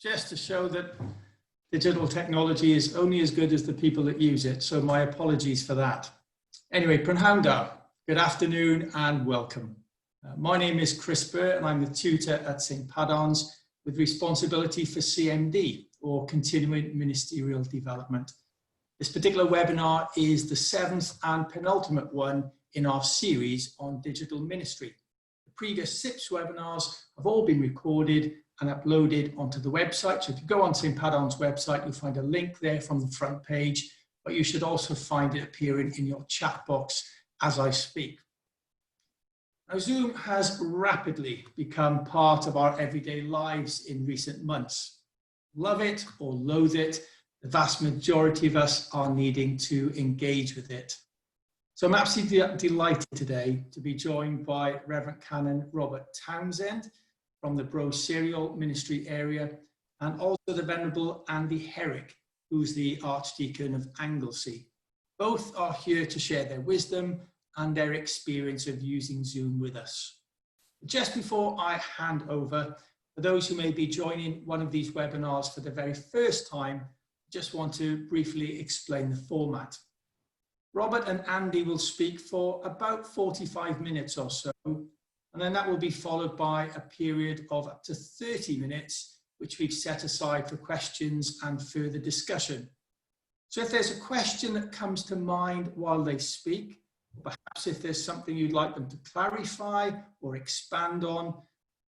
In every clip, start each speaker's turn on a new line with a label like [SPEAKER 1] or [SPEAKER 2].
[SPEAKER 1] just to show that digital technology is only as good as the people that use it, so my apologies for that. Anyway, Prynhawn, good afternoon and welcome. My name is Chris Burr and I'm the tutor at St Padarn's with responsibility for CMD, or Continuing Ministerial Development. This particular webinar is the 7th and penultimate one in our series on digital ministry. The previous 6 webinars have all been recorded and uploaded onto the website. So if you go on St Padarn's website, you'll find a link there from the front page, but you should also find it appearing in your chat box as I speak. Now, Zoom has rapidly become part of our everyday lives in recent months. Love it or loathe it, the vast majority of us are needing to engage with it. So I'm absolutely delighted today to be joined by Reverend Canon Robert Townsend from the Bro Serial Ministry area, and also the Venerable Andy Herrick, who's the Archdeacon of Anglesey. Both are here to share their wisdom and their experience of using Zoom with us. Just before I hand over, for those who may be joining one of these webinars for the very first time, I just want to briefly explain the format. Robert and Andy will speak for about 45 minutes or so, and then that will be followed by a period of up to 30 minutes, which we've set aside for questions and further discussion. So if there's a question that comes to mind while they speak, perhaps if there's something you'd like them to clarify or expand on,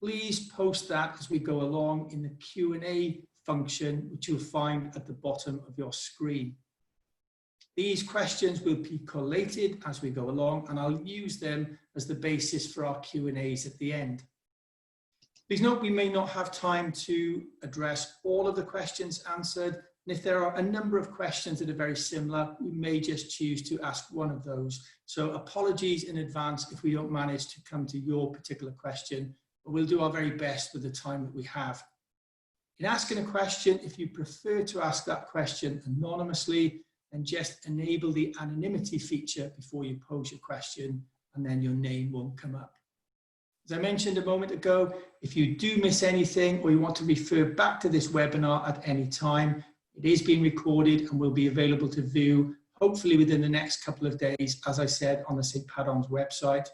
[SPEAKER 1] please post that as we go along in the Q&A function, which you'll find at the bottom of your screen. These questions will be collated as we go along, and I'll use them as the basis for our Q&As at the end. Please note we may not have time to address all of the questions answered, and if there are a number of questions that are very similar, we may just choose to ask one of those. So apologies in advance if we don't manage to come to your particular question, but we'll do our very best with the time that we have. In asking a question, if you prefer to ask that question anonymously, then just enable the anonymity feature before you pose your question, and then your name won't come up. As I mentioned a moment ago, if you do miss anything or you want to refer back to this webinar at any time, it is being recorded and will be available to view, hopefully within the next couple of days, as I said, on the St Padarn's website.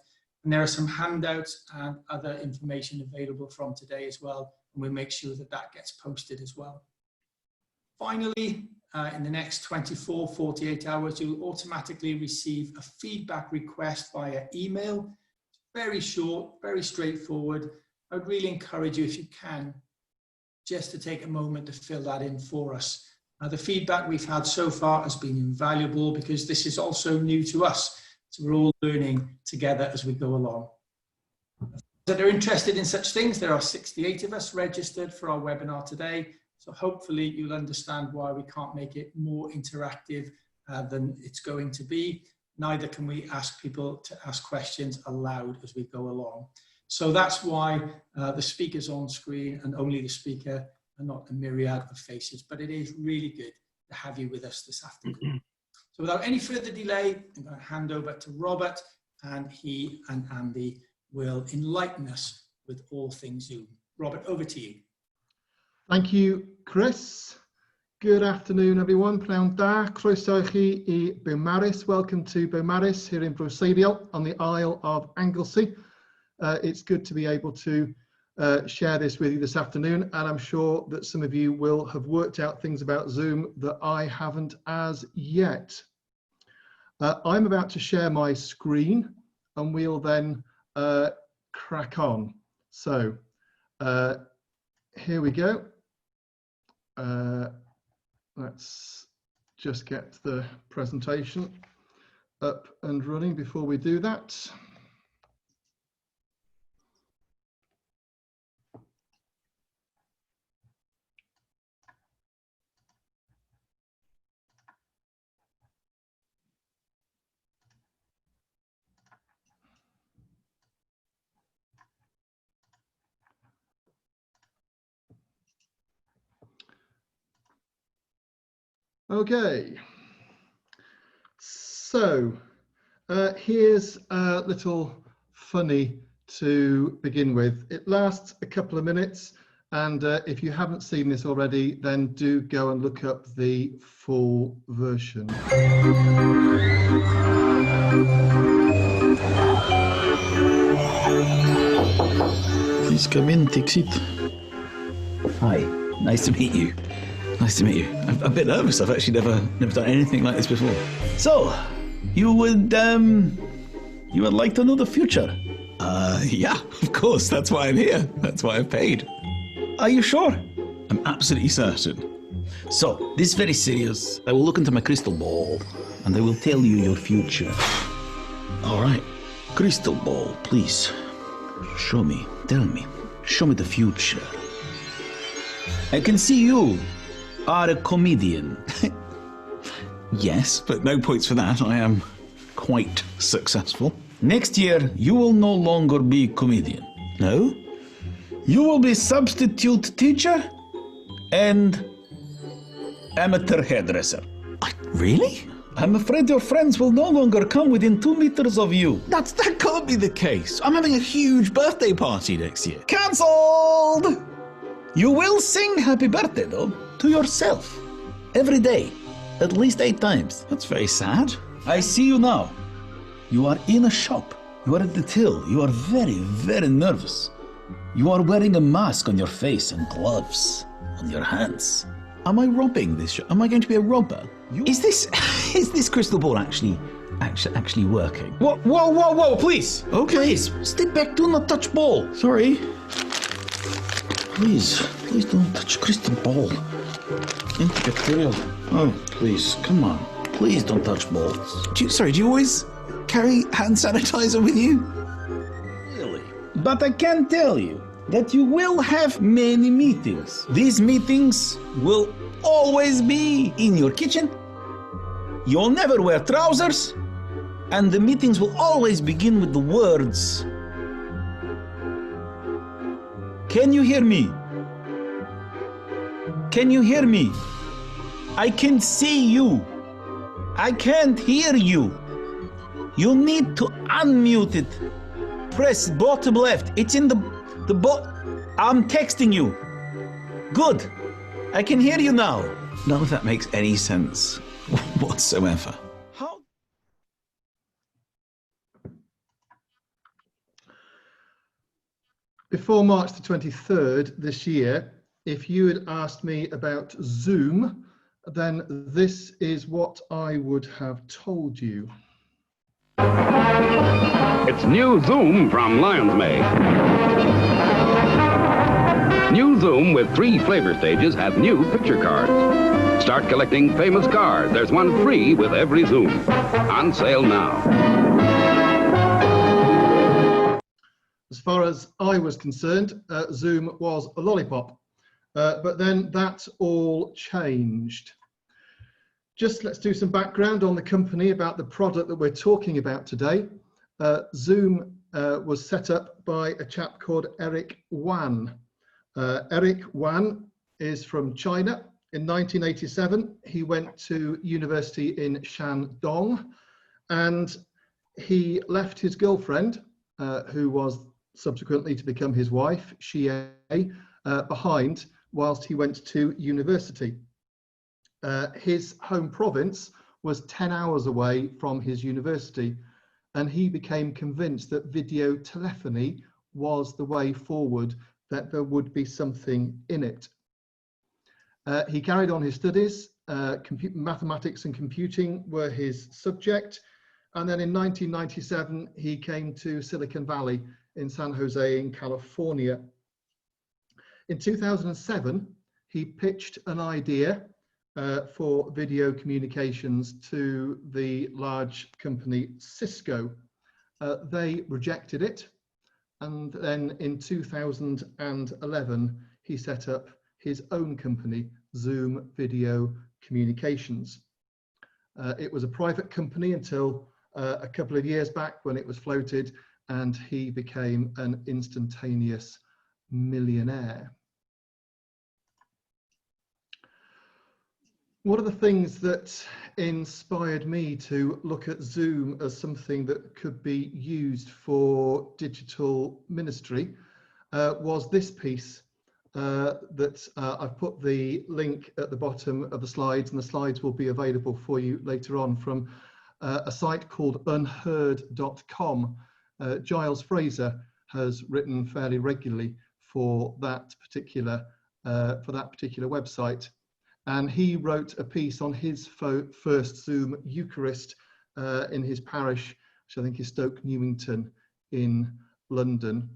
[SPEAKER 1] And there are some handouts and other information available from today as well, and we'll make sure that that gets posted as well. Finally, in the next 48 hours, you'll automatically receive a feedback request via email. It's very short, very straightforward. I would really encourage you, if you can, just to take a moment to fill that in for us. The feedback we've had so far has been invaluable because this is also new to us. So we're all learning together as we go along. If you're interested in such things, there are 68 of us registered for our webinar today. So hopefully you'll understand why we can't make it more interactive than it's going to be. Neither can we ask people to ask questions aloud as we go along. So that's why the speaker's on screen and only the speaker and not a myriad of faces. But it is really good to have you with us this afternoon. So without any further delay, I'm going to hand over to Robert, and he and Andy will enlighten us with all things Zoom. Robert, over to you.
[SPEAKER 2] Thank you, Chris. Good afternoon, everyone. Pnawn da, croeso chi I Beaumaris. Welcome to Beaumaris here in Bro Serial on the Isle of Anglesey. It's good to be able to share this with you this afternoon, and I'm sure that some of you will have worked out things about Zoom that I haven't as yet. I'm about to share my screen and we'll then crack on. So here we go. Let's just get the presentation up and running before we do that. Okay, so here's a little funny to begin with. It lasts a couple of minutes And if you haven't seen this already, then do go and look up the full version.
[SPEAKER 3] Please come in, take a seat. Hi, nice to meet you. Nice to meet you. I'm a bit nervous. I've actually never done anything like this before. So, you would like to know the future? Yeah, of course. That's why I'm here. That's why I've paid. Are you sure? I'm absolutely certain. So, this is very serious. I will look into my crystal ball and I will tell you your future. All right. Crystal ball, please. Show me. Tell me. Show me the future. I can see you are a comedian. Yes, but no points for that. I am quite successful. Next year, you will no longer be comedian. No? You will be substitute teacher and amateur hairdresser. Really? I'm afraid your friends will no longer come within 2 meters of you. That can't be the case. I'm having a huge birthday party next year. Cancelled! You will sing happy birthday, though, to yourself. Every day. At least 8 times. That's very sad. I see you now. You are in a shop. You are at the till. You are very, very nervous. You are wearing a mask on your face and gloves on your hands. Am I robbing this shop? Am I going to be a robber? Is this crystal ball actually working? Whoa, please. Okay. Please, stay back, do not touch ball. Sorry. Please don't touch crystal ball. Antibacterial. Oh, please, come on. Please don't touch balls. Do you always carry hand sanitizer with you? Really? But I can tell you that you will have many meetings. These meetings will always be in your kitchen. You'll never wear trousers. And the meetings will always begin with the words, "Can you hear me? Can you hear me? I can see you. I can't hear you. You need to unmute it. Press bottom left. It's in the I'm texting you. Good. I can hear you now." None of that makes any sense whatsoever. How?
[SPEAKER 2] Before March the 23rd this year, if you had asked me about Zoom, then this is what I would have told you.
[SPEAKER 4] It's new Zoom from Lion's Mane. New Zoom with 3 flavor stages has new picture cards. Start collecting famous cards. There's one free with every Zoom. On sale now.
[SPEAKER 2] As far as I was concerned, Zoom was a lollipop, but then that all changed. Just let's do some background on the company about the product that we're talking about today. Zoom was set up by a chap called Herrick Wan. Herrick Wan is from China. In 1987, he went to university in Shandong, and he left his girlfriend, who was subsequently to become his wife, Xie, behind whilst he went to university. His home province was 10 hours away from his university, and he became convinced that video telephony was the way forward, that there would be something in it. He carried on his studies. Mathematics and computing were his subject, and then in 1997 he came to Silicon Valley in San Jose in California. In 2007 he pitched an idea for video communications to the large company Cisco. They rejected it, and then in 2011 he set up his own company, Zoom Video Communications. It was a private company until a couple of years back when it was floated, and he became an instantaneous millionaire. One of the things that inspired me to look at Zoom as something that could be used for digital ministry was this piece that I've put the link at the bottom of the slides, and the slides will be available for you later on, from a site called unheard.com. Giles Fraser has written fairly regularly for that particular website, and he wrote a piece on his first Zoom Eucharist in his parish, which I think is Stoke Newington in London.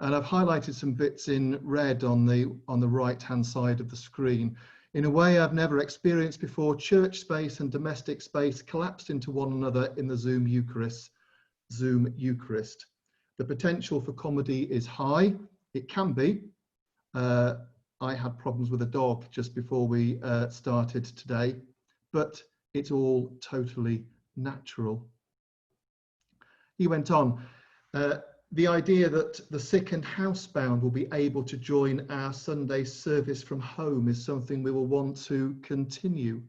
[SPEAKER 2] And I've highlighted some bits in red on the right hand side of the screen. In a way I've never experienced before, church space and domestic space collapsed into one another in the Zoom Eucharist. The potential for comedy is high. It can be. I had problems with a dog just before we started today, but it's all totally natural. He went on, the idea that the sick and housebound will be able to join our Sunday service from home is something we will want to continue.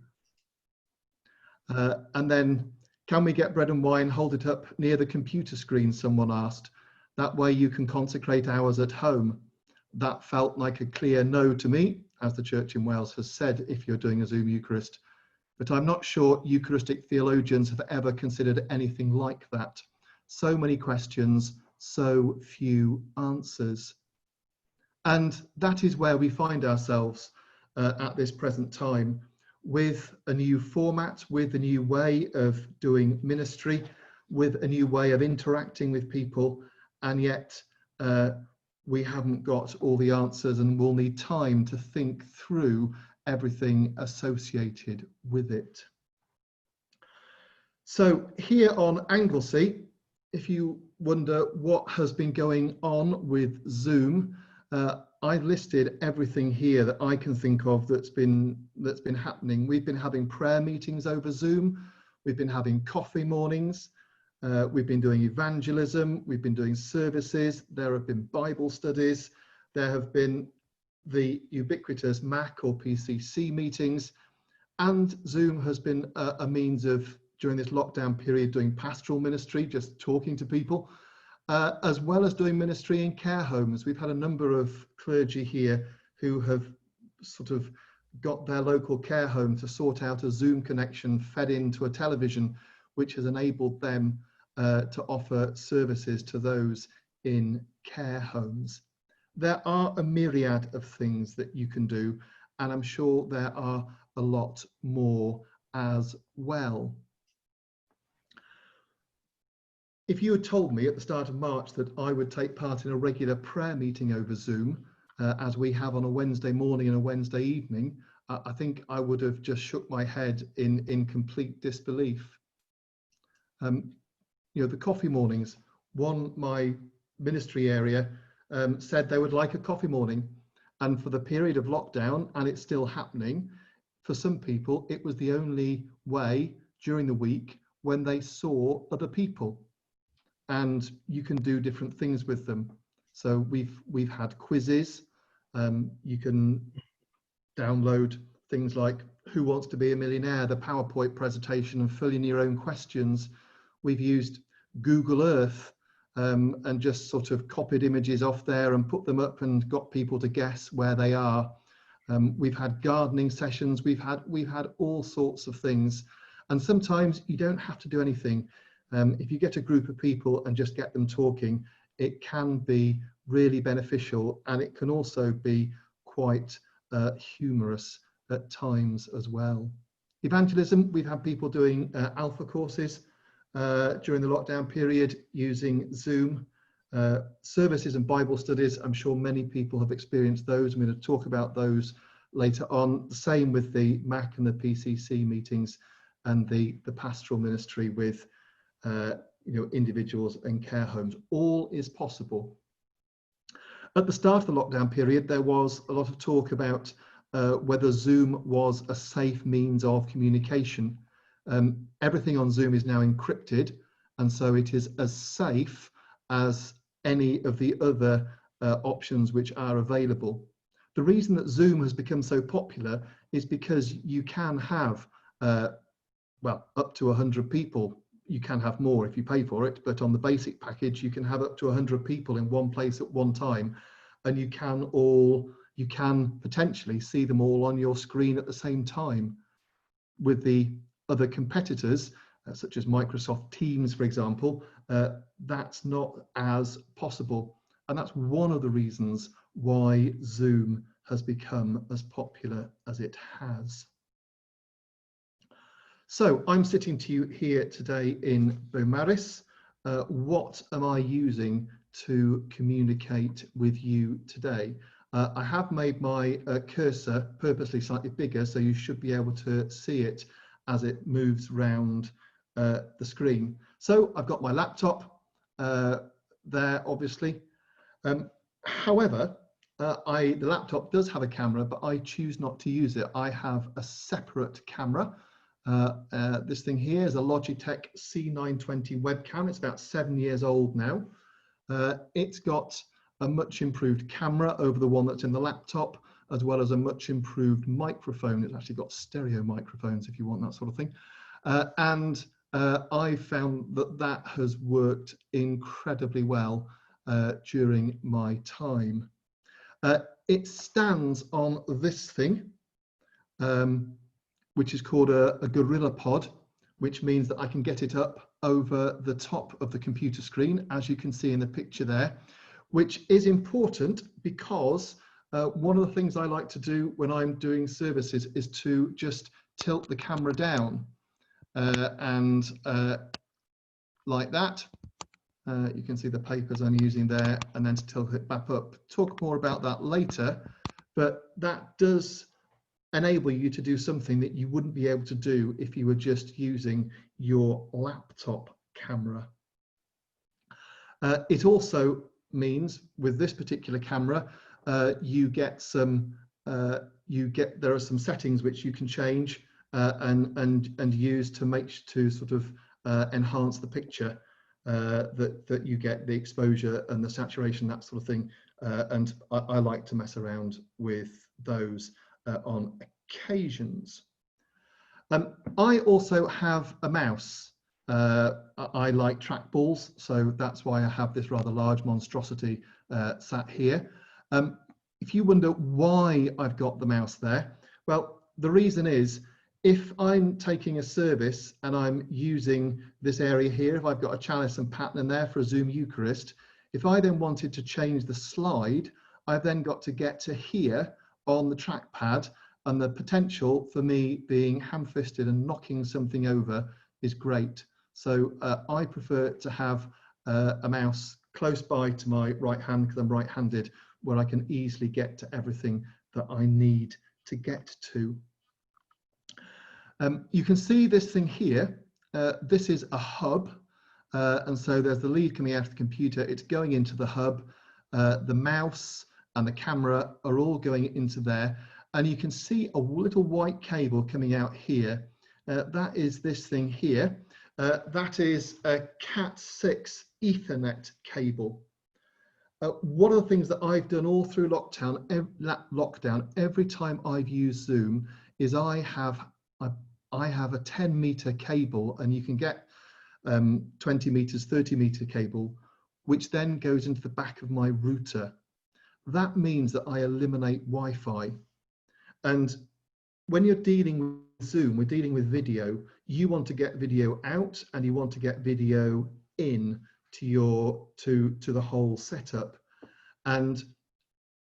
[SPEAKER 2] And then, can we get bread and wine, hold it up near the computer screen, someone asked. That way you can consecrate hours at home. That felt like a clear no to me, as the Church in Wales has said if you're doing a Zoom Eucharist. But I'm not sure Eucharistic theologians have ever considered anything like that. So many questions, so few answers. And that is where we find ourselves at this present time, with a new format, with a new way of doing ministry, with a new way of interacting with people, and yet we haven't got all the answers, and we'll need time to think through everything associated with it. So here on Anglesey, if you wonder what has been going on with Zoom, I've listed everything here that I can think of that's been happening. We've been having prayer meetings over Zoom. We've been having coffee mornings. We've been doing evangelism. We've been doing services. There have been Bible studies. There have been the ubiquitous Mac or PCC meetings, and Zoom has been a means of, during this lockdown period, doing pastoral ministry, just talking to people, as well as doing ministry in care homes. We've had a number of clergy here who have sort of got their local care home to sort out a Zoom connection fed into a television, which has enabled them to offer services to those in care homes. There are a myriad of things that you can do, and I'm sure there are a lot more as well. If you had told me at the start of March that I would take part in a regular prayer meeting over Zoom, as we have on a Wednesday morning and a Wednesday evening, I think I would have just shook my head in complete disbelief. You know, the coffee mornings, my ministry area said they would like a coffee morning, and for the period of lockdown, and it's still happening, for some people it was the only way during the week when they saw other people, and you can do different things with them. So we've had quizzes. You can download things like Who Wants to Be a Millionaire, the PowerPoint presentation, and fill in your own questions. We've used Google Earth and just sort of copied images off there and put them up and got people to guess where they are. We've had gardening sessions. We've had all sorts of things, and sometimes you don't have to do anything. If you get a group of people and just get them talking, it can be really beneficial, and it can also be quite humorous at times as well. Evangelism, we've had people doing alpha courses during the lockdown period using Zoom. Services and Bible studies, I'm sure many people have experienced those. I'm going to talk about those later on. The same with the Mac and the PCC meetings and the pastoral ministry with individuals and care homes. All is possible. At the start of the lockdown period, there was a lot of talk about whether Zoom was a safe means of communication. Everything on Zoom is now encrypted, and so it is as safe as any of the other options which are available. The reason that Zoom has become so popular is because you can have, up to 100 people. You can have more if you pay for it, but on the basic package, you can have up to 100 people in one place at one time, and you can all you can potentially see them all on your screen at the same time. With the other competitors, such as Microsoft Teams, for example, that's not as possible. And that's one of the reasons why Zoom has become as popular as it has. So I'm sitting to you here today in Beaumaris. What am I using to communicate with you today? I have made my cursor purposely slightly bigger, so you should be able to see it as it moves around the screen. So I've got my laptop there, obviously. However, the laptop does have a camera, but I choose not to use it. I have a separate camera. This thing here is a Logitech C920 webcam. It's about 7 years old now. It's got a much improved camera over the one that's in the laptop, as well as a much improved microphone. It's actually got stereo microphones if you want that sort of thing. I found that that has worked incredibly well during my time. It stands on this thing, which is called a Gorilla Pod, which means that I can get it up over the top of the computer screen, as you can see in the picture there, which is important because one of the things I like to do when I'm doing services is to just tilt the camera down and like that. You can see the papers I'm using there, and then to tilt it back up. Talk more about that later, but that does enable you to do something that you wouldn't be able to do if you were just using your laptop camera. It also means with this particular camera, there are some settings which you can change and use to sort of enhance the picture that you get, the exposure and the saturation, that sort of thing. And I like to mess around with those on occasions. I also have a mouse. I like trackballs, so that's why I have this rather large monstrosity sat here. If you wonder why I've got the mouse there, well, the reason is if I'm taking a service and I'm using this area here, if I've got a chalice and paten in there for a Zoom Eucharist, if I then wanted to change the slide, I've then got to get to here on the trackpad, and the potential for me being ham-fisted and knocking something over is great. So I prefer to have a mouse close by to my right hand, because I'm right-handed, where I can easily get to everything that I need to get to. You can see this thing here. This is a hub, and so there's the lead coming out of the computer. It's going into the hub. The mouse and the camera are all going into there, and you can see a little white cable coming out here. That is this thing here. That is a Cat6 Ethernet cable. One of the things that I've done all through lockdown, every time I've used Zoom, is I have a 10-meter cable, and you can get 20 meters, 30-meter cable, which then goes into the back of my router. That means that I eliminate Wi-Fi. And when you're dealing with Zoom, we're dealing with video. You want to get video out, and you want to get video in to the whole setup. And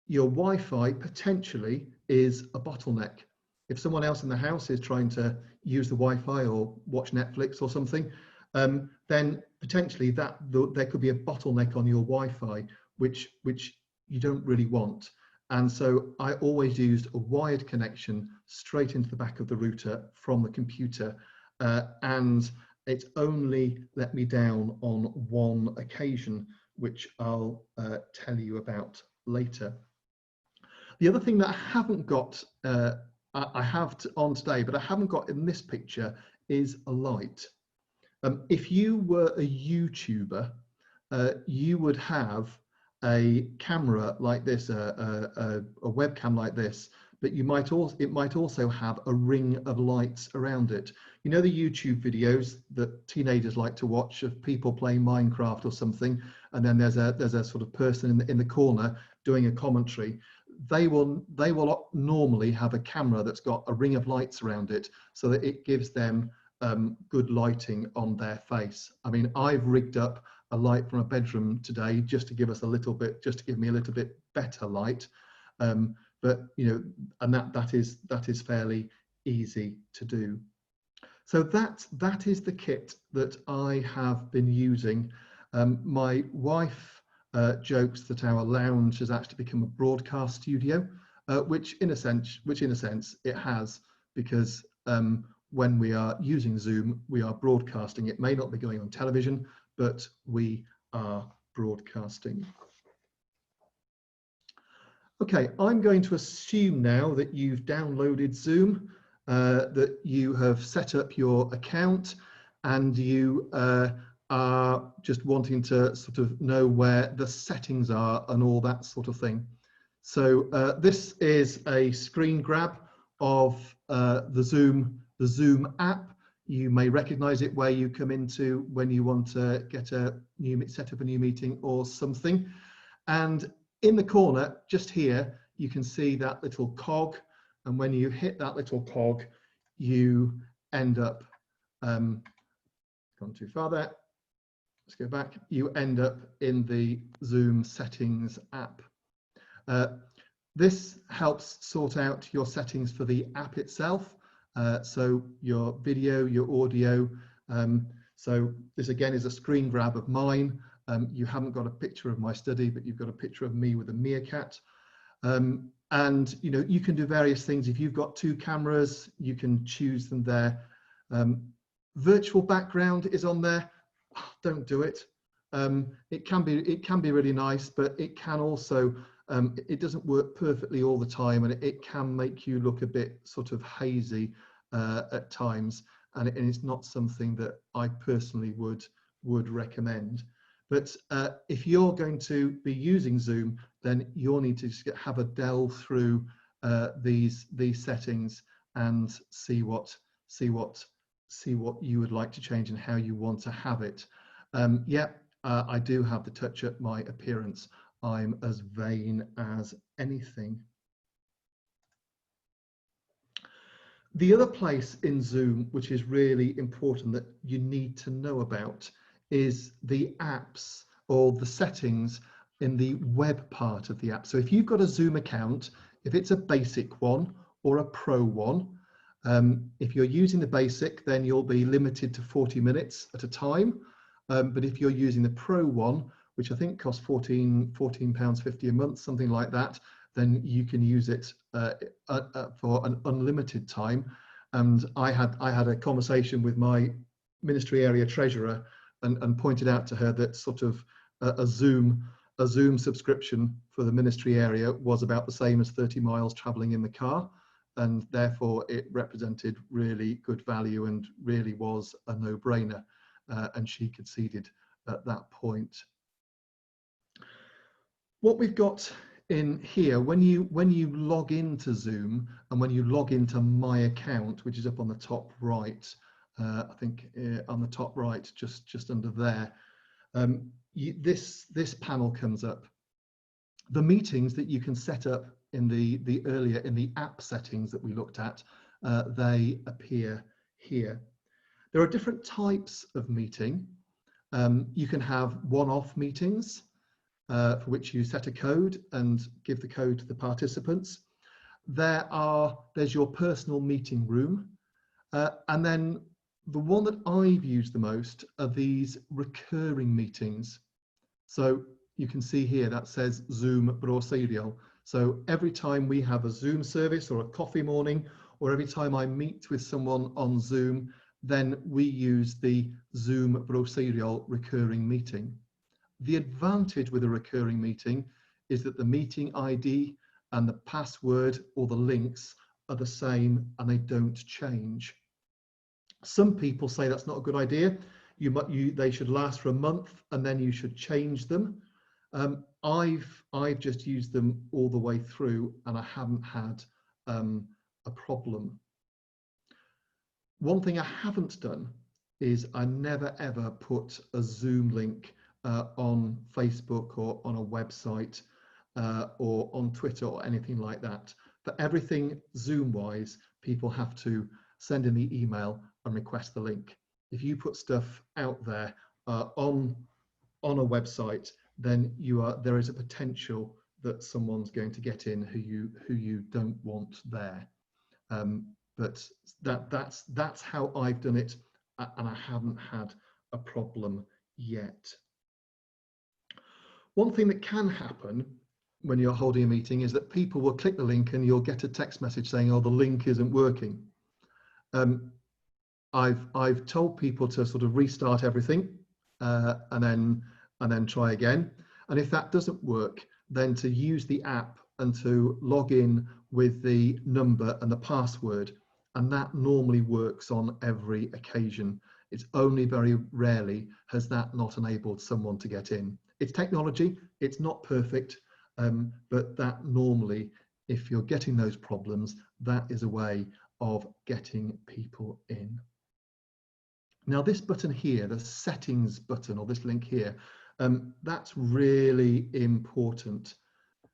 [SPEAKER 2] your Wi-Fi potentially is a bottleneck. If someone else in the house is trying to use the Wi-Fi or watch Netflix or something, then potentially there could be a bottleneck on your Wi-Fi, which you don't really want. And so I always used a wired connection straight into the back of the router from the computer, and it's only let me down on one occasion, which I'll tell you about later. The other thing that I haven't got, I have on today, but I haven't got in this picture, is a light. If you were a YouTuber, you would have a camera like this, a webcam like this, but it might also have a ring of lights around it. You know the YouTube videos that teenagers like to watch of people playing Minecraft or something, and then there's a sort of person in the corner doing a commentary. they will normally have a camera that's got a ring of lights around it so that it gives them good lighting on their face. I mean, I've rigged up a light from a bedroom today just to give us a little bit, just to give me a little bit better light. But you know, and that is fairly easy to do. So that is the kit that I have been using. My wife jokes that our lounge has actually become a broadcast studio, which in a sense it has, because when we are using Zoom, we are broadcasting. It may not be going on television, but we are broadcasting. Okay, I'm going to assume now that you've downloaded Zoom, that you have set up your account, and you are just wanting to sort of know where the settings are and all that sort of thing. So this is a screen grab of the Zoom app. You may recognize it where you come into when you want to get set up a new meeting or something. And in the corner, just here, you can see that little cog. And when you hit that little cog, you end up, gone too far there. Let's go back. You end up in the Zoom settings app. This helps sort out your settings for the app itself. So your video, your audio. So this again is a screen grab of mine. You haven't got a picture of my study, but you've got a picture of me with a meerkat. And you know, you can do various things. If you've got two cameras, you can choose them there. Virtual background is on there. Don't do it. It can be really nice, but it can also it doesn't work perfectly all the time, and it can make you look a bit sort of hazy at times, and it's not something that I personally would recommend. But if you're going to be using Zoom, then you'll need to just have a delve through these settings and see what you would like to change and how you want to have it. I do have the touch up my appearance. I'm as vain as anything. The other place in Zoom, which is really important that you need to know about, is the apps or the settings in the web part of the app. So if you've got a Zoom account, if it's a basic one or a pro one, if you're using the basic, then you'll be limited to 40 minutes at a time. But if you're using the pro one, which I think costs £14.50 a month, something like that, then you can use it for an unlimited time. And I had a conversation with my ministry area treasurer and pointed out to her that sort of a Zoom subscription for the ministry area was about the same as 30 miles traveling in the car, and therefore it represented really good value and really was a no-brainer, and she conceded at that point. What we've got in here, when you log into Zoom and when you log into my account, which is up on the top right, I think on the top right, just under there, this panel comes up. The meetings that you can set up in the earlier in the app settings that we looked at, they appear here. There are different types of meeting. You can have one-off meetings, for which you set a code and give the code to the participants. There's your personal meeting room, and then the one that I've used the most are these recurring meetings. So you can see here that says Zoom Bro Serial. So every time we have a Zoom service or a coffee morning, or every time I meet with someone on Zoom, then we use the Zoom Bro Serial recurring meeting. The advantage with a recurring meeting is that the meeting ID and the password or the links are the same and they don't change. Some people say that's not a good idea. They should last for a month and then you should change them. I've just used them all the way through and I haven't had a problem. One thing I haven't done is I never ever put a Zoom link on Facebook or on a website. or on Twitter or anything like that. For everything Zoom-wise, people have to send in the email and request the link. If you put stuff out there on a website, then there is a potential that someone's going to get in who you don't want there. But that's how I've done it, and I haven't had a problem yet. One thing that can happen when you're holding a meeting is that people will click the link and you'll get a text message saying, oh, the link isn't working. I've told people to sort of restart everything and then try again. And if that doesn't work, then to use the app and to log in with the number and the password. And that normally works on every occasion. It's only very rarely has that not enabled someone to get in. It's technology, it's not perfect, but that normally, if you're getting those problems, that is a way of getting people in. Now this button here, the settings button, or this link here, that's really important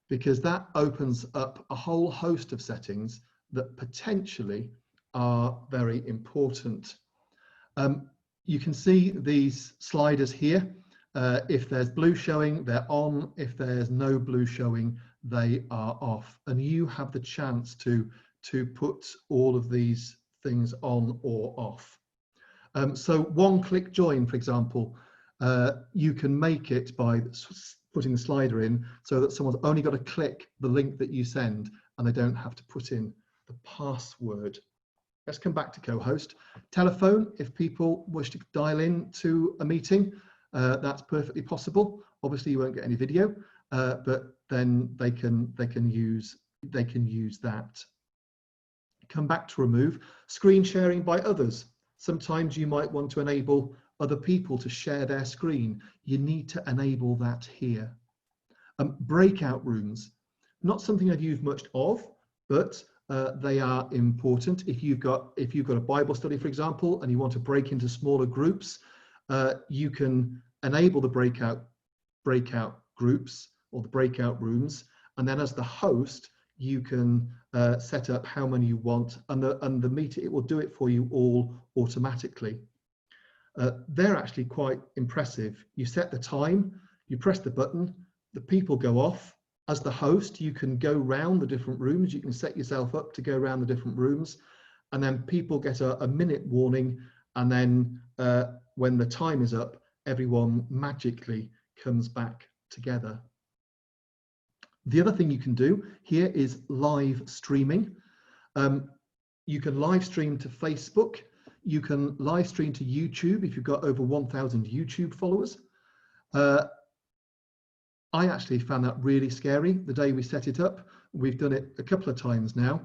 [SPEAKER 2] because that opens up a whole host of settings that potentially are very important. You can see these sliders here. If there's blue showing, they're on. If there's no blue showing, they are off. And you have the chance to put all of these things on or off. So one-click join, for example, you can make it by putting the slider in so that someone's only got to click the link that you send and they don't have to put in the password. Let's come back to co-host. Telephone, if people wish to dial in to a meeting, that's perfectly possible. Obviously you won't get any video, but then they can use that. Come back to remove. Screen sharing by others. Sometimes you might want to enable other people to share their screen. You need to enable that here. Breakout rooms, not something I've used much of, but they are important. If you've got a Bible study, for example, and you want to break into smaller groups, you can enable the breakout groups or the breakout rooms, and then as the host, you can set up how many you want, and the meter, it will do it for you all automatically. They're actually quite impressive. You set the time, you press the button, the people go off. As the host, you can go round the different rooms. You can set yourself up to go around the different rooms, and then people get a minute warning, and then when the time is up, everyone magically comes back together. The other thing you can do here is live streaming. You can live stream to Facebook. You can live stream to YouTube if you've got over 1,000 YouTube followers. I actually found that really scary the day we set it up. We've done it a couple of times now.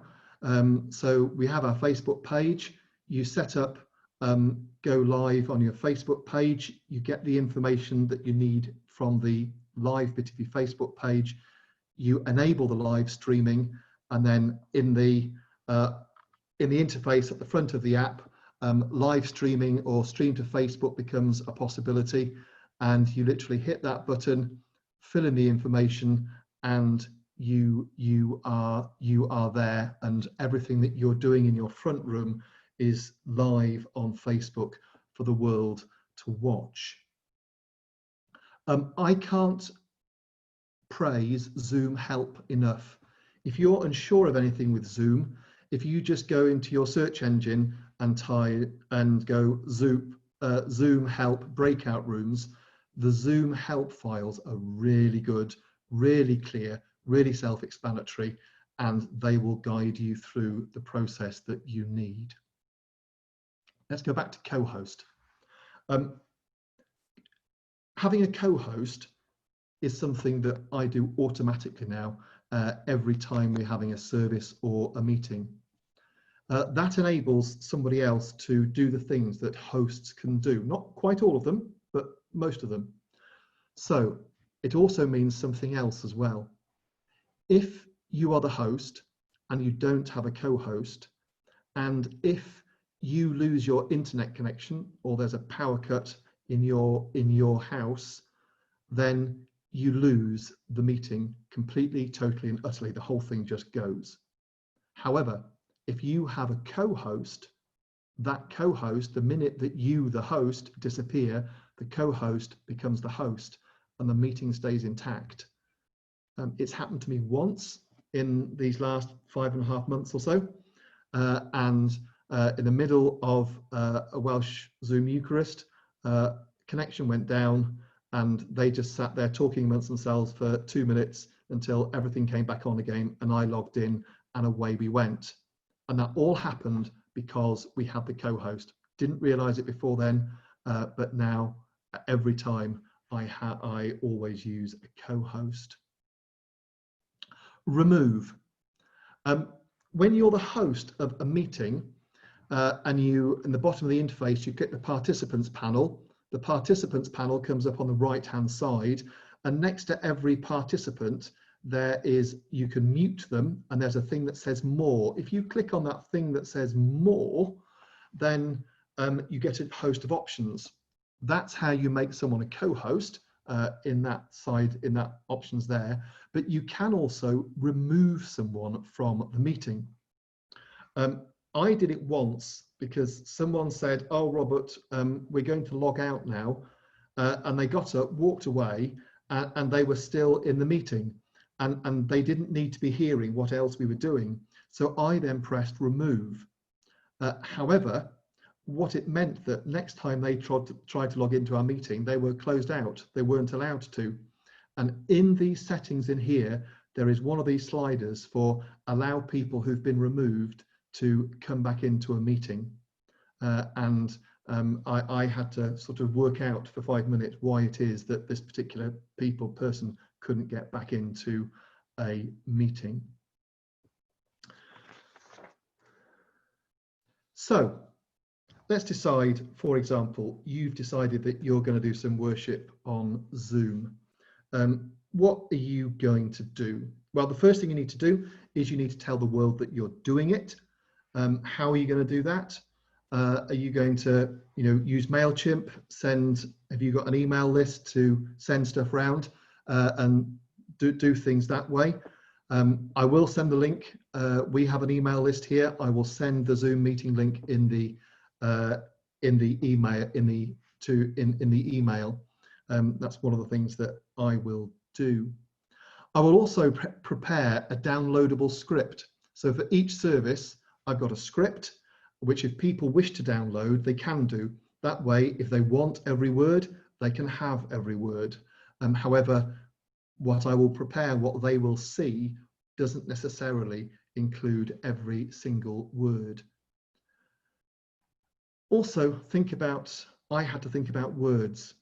[SPEAKER 2] So we have our Facebook page. You set up, go live on your Facebook page. You get the information that you need from the live bit of your Facebook page. You enable the live streaming, and then in the interface at the front of the app, live streaming or stream to Facebook becomes a possibility, and you literally hit that button, fill in the information, and you are there, and everything that you're doing in your front room is live on Facebook for the world to watch. I can't praise Zoom Help enough. If you're unsure of anything with Zoom, if you just go into your search engine and go Zoom Help breakout rooms, the Zoom Help files are really good, really clear, really self-explanatory, and they will guide you through the process that you need. Let's go back to co-host. Having a co-host is something that I do automatically now every time we're having a service or a meeting. That enables somebody else to do the things that hosts can do. Not quite all of them, but most of them. So it also means something else as well. If you are the host and you don't have a co-host, and if you lose your internet connection or there's a power cut in your house, then you lose the meeting completely, totally, and utterly. The whole thing just goes. However, if you have a co-host, that co-host, the minute that you, the host, disappear, the co-host becomes the host and the meeting stays intact. It's happened to me once in these last 5.5 months or so. And in the middle of a Welsh Zoom Eucharist, connection went down and they just sat there talking amongst themselves for 2 minutes until everything came back on again and I logged in and away we went. And that all happened because we had the co-host. Didn't realize it before then, but now every time I always use a co-host. Remove. When you're the host of a meeting and you, in the bottom of the interface, you click the participants panel. The participants panel comes up on the right-hand side, and next to every participant, you can mute them, and there's a thing that says more. If you click on that thing that says more, then you get a host of options. That's how you make someone a co-host in that options there. But you can also remove someone from the meeting. I did it once because someone said, "Oh, Robert, we're going to log out now," and they got up, walked away, and they were still in the meeting, and they didn't need to be hearing what else we were doing. So I then pressed remove. However, what it meant that next time they tried to log into our meeting, they were closed out. They weren't allowed to. And in these settings in here, there is one of these sliders for allow people who've been removed to come back into a meeting. I had to sort of work out for 5 minutes why it is that this particular person couldn't get back into a meeting. So let's decide, for example, you've decided that you're going to do some worship on Zoom. What are you going to do? Well, the first thing you need to do is you need to tell the world that you're doing it. How are you going to do that? Are you going to, use MailChimp? Have you got an email list to send stuff around and do things that way? I will send the link. We have an email list here. I will send the Zoom meeting link in the email. That's one of the things that I will do. I will also prepare a downloadable script. So for each service, I've got a script, which if people wish to download, they can do. That way, if they want every word, they can have every word. However, what I will prepare, what they will see, doesn't necessarily include every single word. Also, I had to think about words.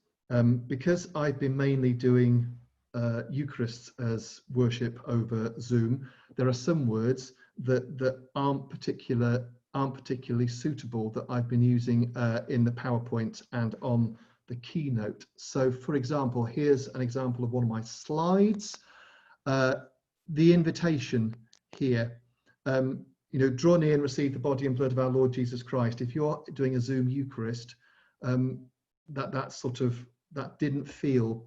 [SPEAKER 2] Because I've been mainly doing Eucharists as worship over Zoom, there are some words that aren't particularly suitable that I've been using in the PowerPoint and on the keynote. So, for example, here's an example of one of my slides. The invitation here. Draw near and receive the body and blood of our Lord Jesus Christ. If you're doing a Zoom Eucharist, that didn't feel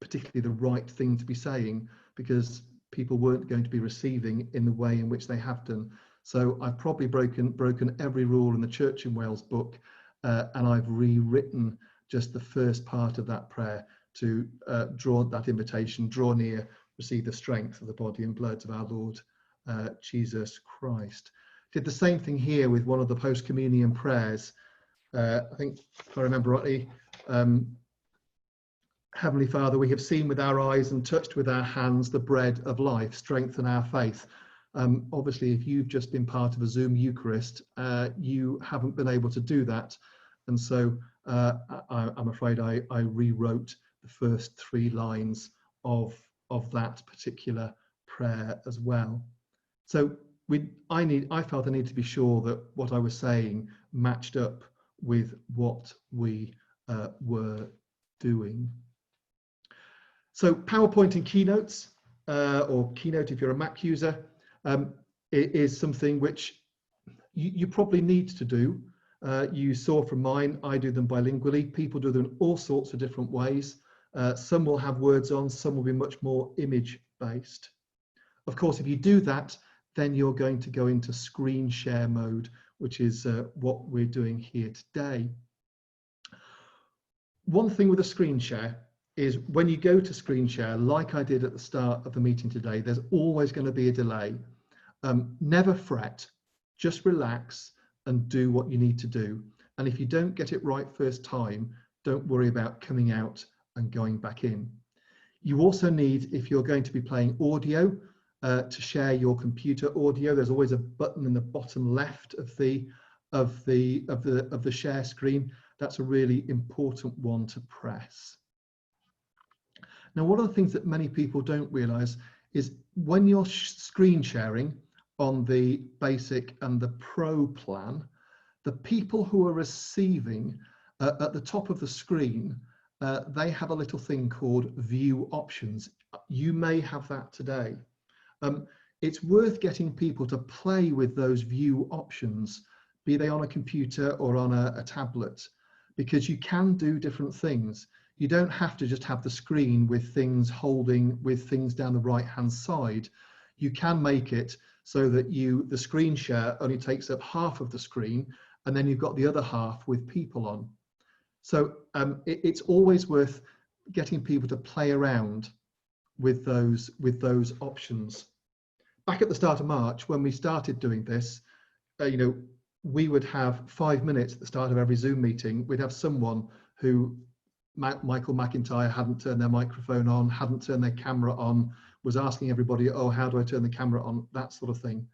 [SPEAKER 2] particularly the right thing to be saying, because people weren't going to be receiving in the way in which they have done. So I've probably broken every rule in the Church in Wales book, and I've rewritten just the first part of that prayer to draw that invitation, draw near, receive the strength of the body and blood of our Lord Jesus Christ. Did the same thing here with one of the post-communion prayers. I think, if I remember rightly, Heavenly Father, we have seen with our eyes and touched with our hands the bread of life, strengthen our faith. Obviously, if you've just been part of a Zoom Eucharist, you haven't been able to do that. And so I'm afraid I rewrote the first 3 lines of that particular prayer as well. So I felt I needed to be sure that what I was saying matched up with what we were doing. So PowerPoint and Keynotes, or Keynote if you're a Mac user, it is something which you probably need to do. You saw from mine, I do them bilingually. People do them in all sorts of different ways. Some will have words on, some will be much more image based. Of course, if you do that, then you're going to go into screen share mode, which is what we're doing here today. One thing with a screen share is when you go to screen share, like I did at the start of the meeting today, there's always going to be a delay. Never fret, just relax and do what you need to do. And if you don't get it right first time, don't worry about coming out and going back in. You also need, if you're going to be playing audio, to share your computer audio. There's always a button in the bottom left of the share screen. That's a really important one to press. Now, one of the things that many people don't realize is when you're screen sharing on the basic and the pro plan, the people who are receiving at the top of the screen, they have a little thing called view options. You may have that today. It's worth getting people to play with those view options, be they on a computer or on a tablet, because you can do different things. You don't have to just have the screen with things down the right hand side. You can make it so that the screen share only takes up half of the screen, and then you've got the other half with people on. So it's always worth getting people to play around with those options. Back at the start of March, when we started doing this, we would have 5 minutes at the start of every Zoom meeting. We'd have someone who, Michael McIntyre, hadn't turned their microphone on, hadn't turned their camera on, was asking everybody, oh, how do I turn the camera on? That sort of thing.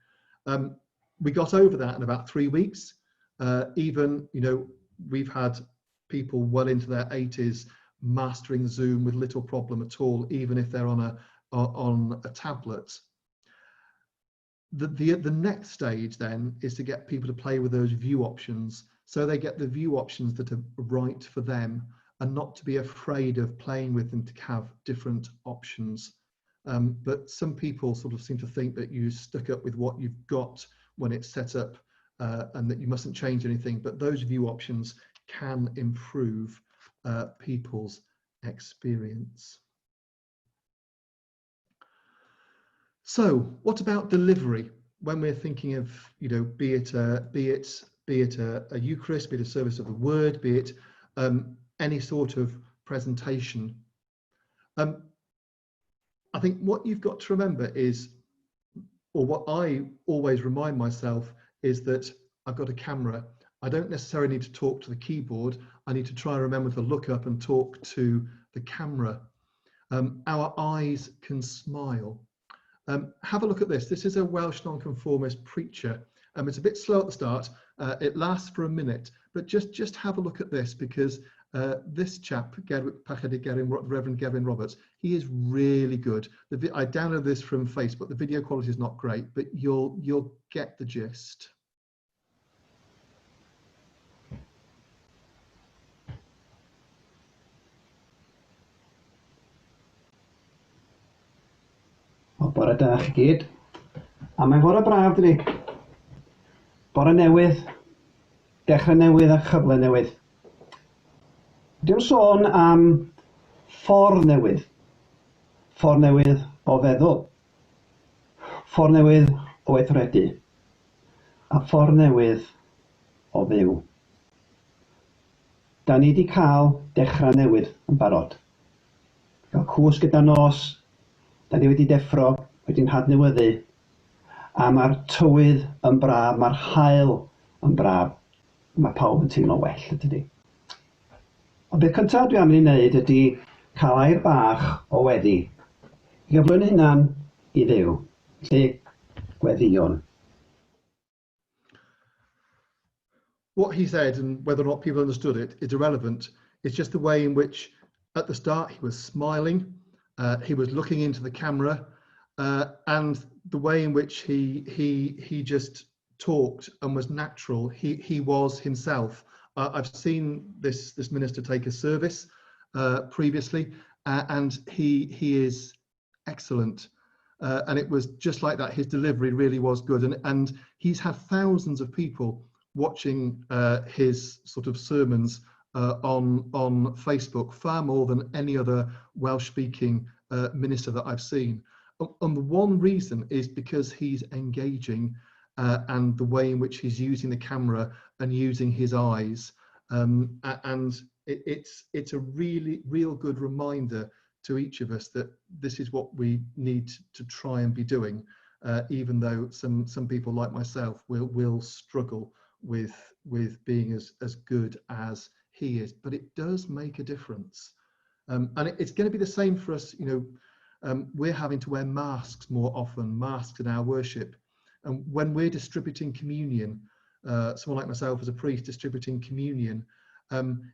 [SPEAKER 2] We got over that in about 3 weeks. We've had people well into their 80s mastering Zoom with little problem at all, even if they're on a tablet. The next stage then is to get people to play with those view options, so they get the view options that are right for them, and not to be afraid of playing with them to have different options. But some people sort of seem to think that you stuck up with what you've got when it's set up, and that you mustn't change anything, but those view options can improve people's experience. So what about delivery? When we're thinking of, be it a Eucharist, be it a service of the word, be it any sort of presentation. I think what you've got to remember is, or what I always remind myself, is that I've got a camera. I don't necessarily need to talk to the keyboard. I need to try and remember to look up and talk to the camera. Our eyes can smile. Have a look at this. This is a Welsh nonconformist preacher. It's a bit slow at the start. It lasts for a minute, but just have a look at this, because this chap, Reverend Gavin Roberts, he is really good. I downloaded this from Facebook. The video quality is not great, but you'll get the gist.
[SPEAKER 5] Bore da chi gyd, a mae'n fore braf dydi, bore newydd, dechrau newydd a chyfle newydd. Dwi'n sôn am ffordd newydd o feddwl, ffordd newydd o weithredu, a ffordd newydd o fyw. Da ni wedi cael dechrau newydd yn barod, cael cwsg gyda nos. Da ni wedi deffro, wedi'n hadnewyddu, a mae'r tywydd yn braf, mae'r haul yn braf, mae pawb yn teimlo well, ydy. Ond beth cyntaf dwi am i wneud ydy cael air bach o weddi, i gyflwyno hynna'n i Dduw, lle gweddion.
[SPEAKER 2] What he said, and whether or not people understood it, is irrelevant. It's just the way in which, at the start, he was smiling. He was looking into the camera, and the way in which he just talked and was natural. He was himself. I've seen this minister take a service previously, and he is excellent. And it was just like that. His delivery really was good, and he's had thousands of people watching his sort of sermons on Facebook, far more than any other Welsh-speaking minister that I've seen. And the one reason is because he's engaging and the way in which he's using the camera and using his eyes. And it's a real good reminder to each of us that this is what we need to try and be doing, even though some people like myself will struggle with being as good as he is. But it does make a difference. And it's going to be the same for us. We're having to wear masks more often, masks in our worship. And when we're distributing communion, someone like myself as a priest distributing communion,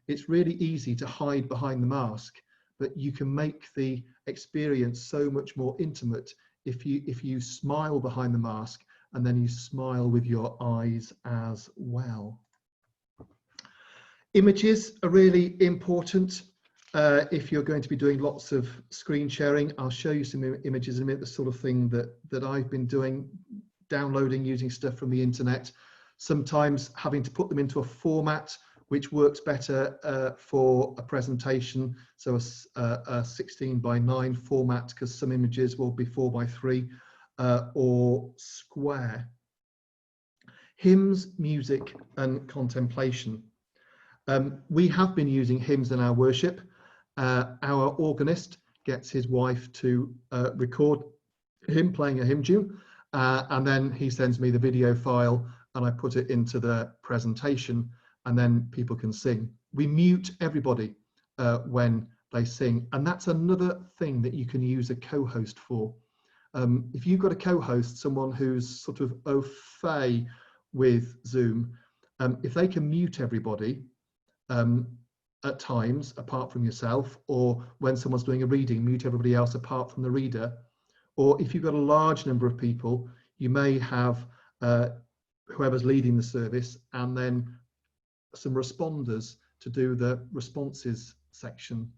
[SPEAKER 2] it's really easy to hide behind the mask, but you can make the experience so much more intimate if you smile behind the mask and then you smile with your eyes as well. Images are really important. If you're going to be doing lots of screen sharing, I'll show you some images in a minute, the sort of thing that I've been doing, downloading, using stuff from the internet, sometimes having to put them into a format which works better for a presentation, so a 16:9 format, because some images will be 4:3 or square. Hymns, music and contemplation. We have been using hymns in our worship. Our organist gets his wife to record him playing a hymn tune, and then he sends me the video file and I put it into the presentation, and then people can sing. We mute everybody when they sing, and that's another thing that you can use a co-host for. If you've got a co-host, someone who's sort of au fait with Zoom, if they can mute everybody at times apart from yourself, or when someone's doing a reading, mute everybody else apart from the reader, or if you've got a large number of people, you may have whoever's leading the service and then some responders to do the responses section.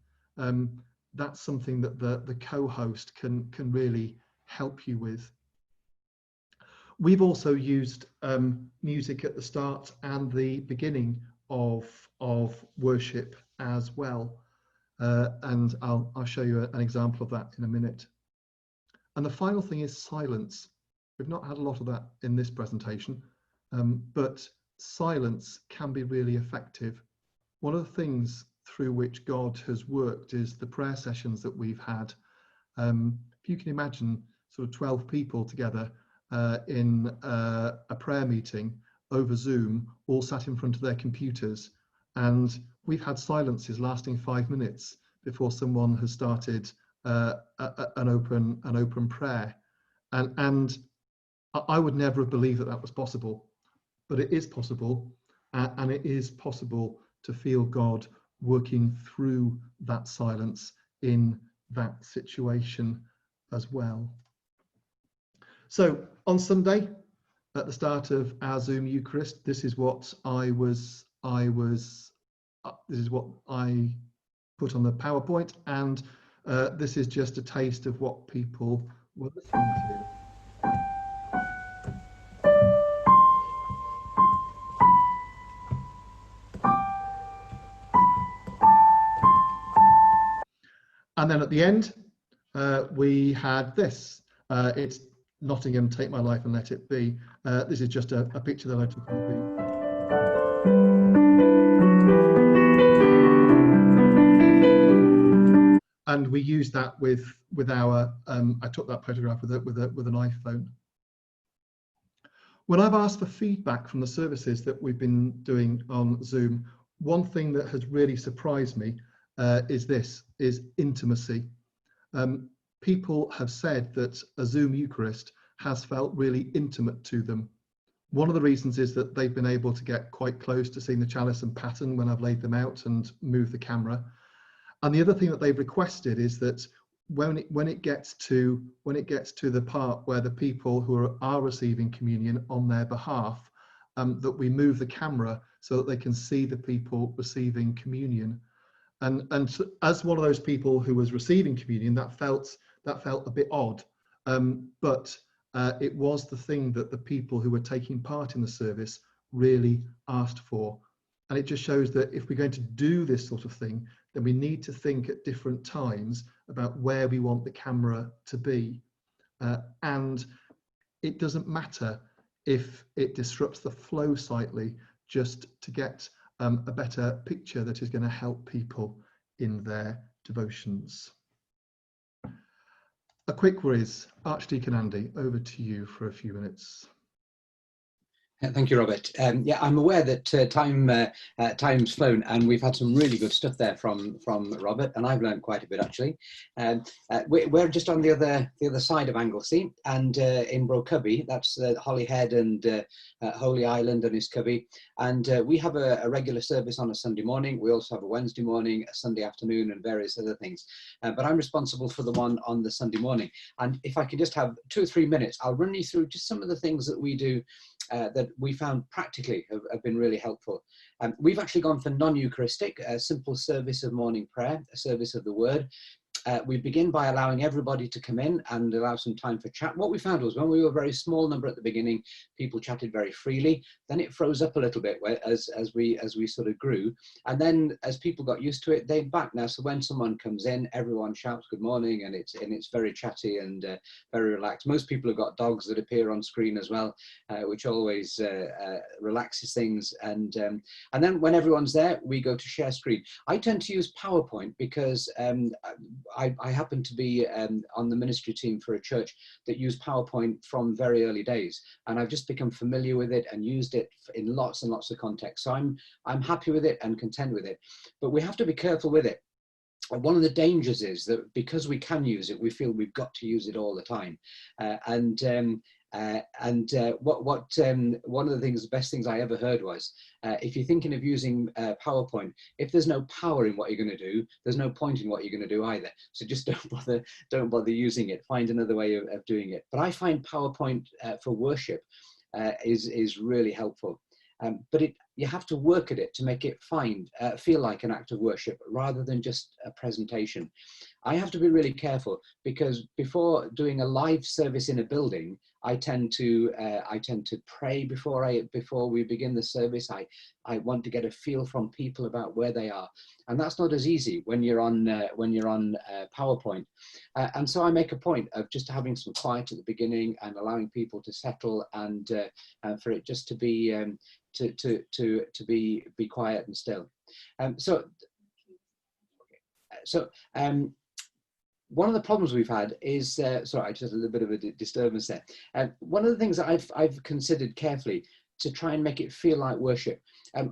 [SPEAKER 2] That's something that the co-host can really help you with. We've also used music at the start and the beginning of worship as well, and I'll show you an example of that in a minute. And the final thing is silence. We've not had a lot of that in this presentation, but silence can be really effective. One of the things through which God has worked is the prayer sessions that we've had. If you can imagine sort of 12 people together in a prayer meeting over Zoom, all sat in front of their computers, and we've had silences lasting 5 minutes before someone has started an open prayer, and I would never have believed that was possible, but it is possible, and it is possible to feel God working through that silence in that situation as well. So on Sunday, at the start of our Zoom Eucharist, this is what this is what I put on the PowerPoint, and this is just a taste of what people were listening to. And then at the end, we had this. It's Nottingham, Take My Life and Let It Be. This is just a picture that I took of the. And we used that with our. I took that photograph with an iPhone. When I've asked for feedback from the services that we've been doing on Zoom, one thing that has really surprised me is intimacy. People have said that a Zoom Eucharist has felt really intimate to them. One of the reasons is that they've been able to get quite close to seeing the chalice and pattern when I've laid them out and moved the camera. And the other thing that they've requested is that when it gets to the part where the people who are receiving communion on their behalf, that we move the camera so that they can see the people receiving communion. And so, as one of those people who was receiving communion, that felt a bit odd, but it was the thing that the people who were taking part in the service really asked for. And it just shows that if we're going to do this sort of thing, then we need to think at different times about where we want the camera to be. And it doesn't matter if it disrupts the flow slightly, just to get a better picture that is going to help people in their devotions. A quick whiz, Archdeacon Andy, over to you for a few minutes.
[SPEAKER 6] Thank you, Robert. Yeah, I'm aware that time's flown, and we've had some really good stuff there from Robert, and I've learned quite a bit actually. We're just on the other side of Anglesey, and in Brocubby, that's Holyhead and Holy Island and Iscubby, and we have a regular service on a Sunday morning. We also have a Wednesday morning, a Sunday afternoon, and various other things. But I'm responsible for the one on the Sunday morning. And if I could just have 2 or 3 minutes, I'll run you through just some of the things that we do that we found practically have been really helpful. We've actually gone for non-Eucharistic, a simple service of morning prayer, a service of the word. We begin by allowing everybody to come in and allow some time for chat. What we found was when we were a very small number at the beginning, people chatted very freely. Then it froze up a little bit as we sort of grew. And then as people got used to it, they're back now. So when someone comes in, everyone shouts good morning, and it's very chatty and very relaxed. Most people have got dogs that appear on screen as well, which always relaxes things. And then when everyone's there, we go to share screen. I tend to use PowerPoint because I happen to be on the ministry team for a church that used PowerPoint from very early days, and I've just become familiar with it and used it in lots and lots of contexts. So I'm happy with it and content with it, but we have to be careful with it. One of the dangers is that because we can use it, we feel we've got to use it all the time, one of the best things I ever heard was, if you're thinking of using PowerPoint, if there's no power in what you're going to do, there's no point in what you're going to do either. So just don't bother using it. Find another way of doing it. But I find PowerPoint for worship is really helpful. But you have to work at it to make it feel like an act of worship rather than just a presentation. I have to be really careful because before doing a live service in a building, I tend to pray before we begin the service. I want to get a feel from people about where they are, and that's not as easy when you're on PowerPoint. And so I make a point of just having some quiet at the beginning and allowing people to settle, and for it just to be be quiet and still. One of the problems we've had is, sorry, just a little bit of a disturbance there. One of the things that I've considered carefully to try and make it feel like worship.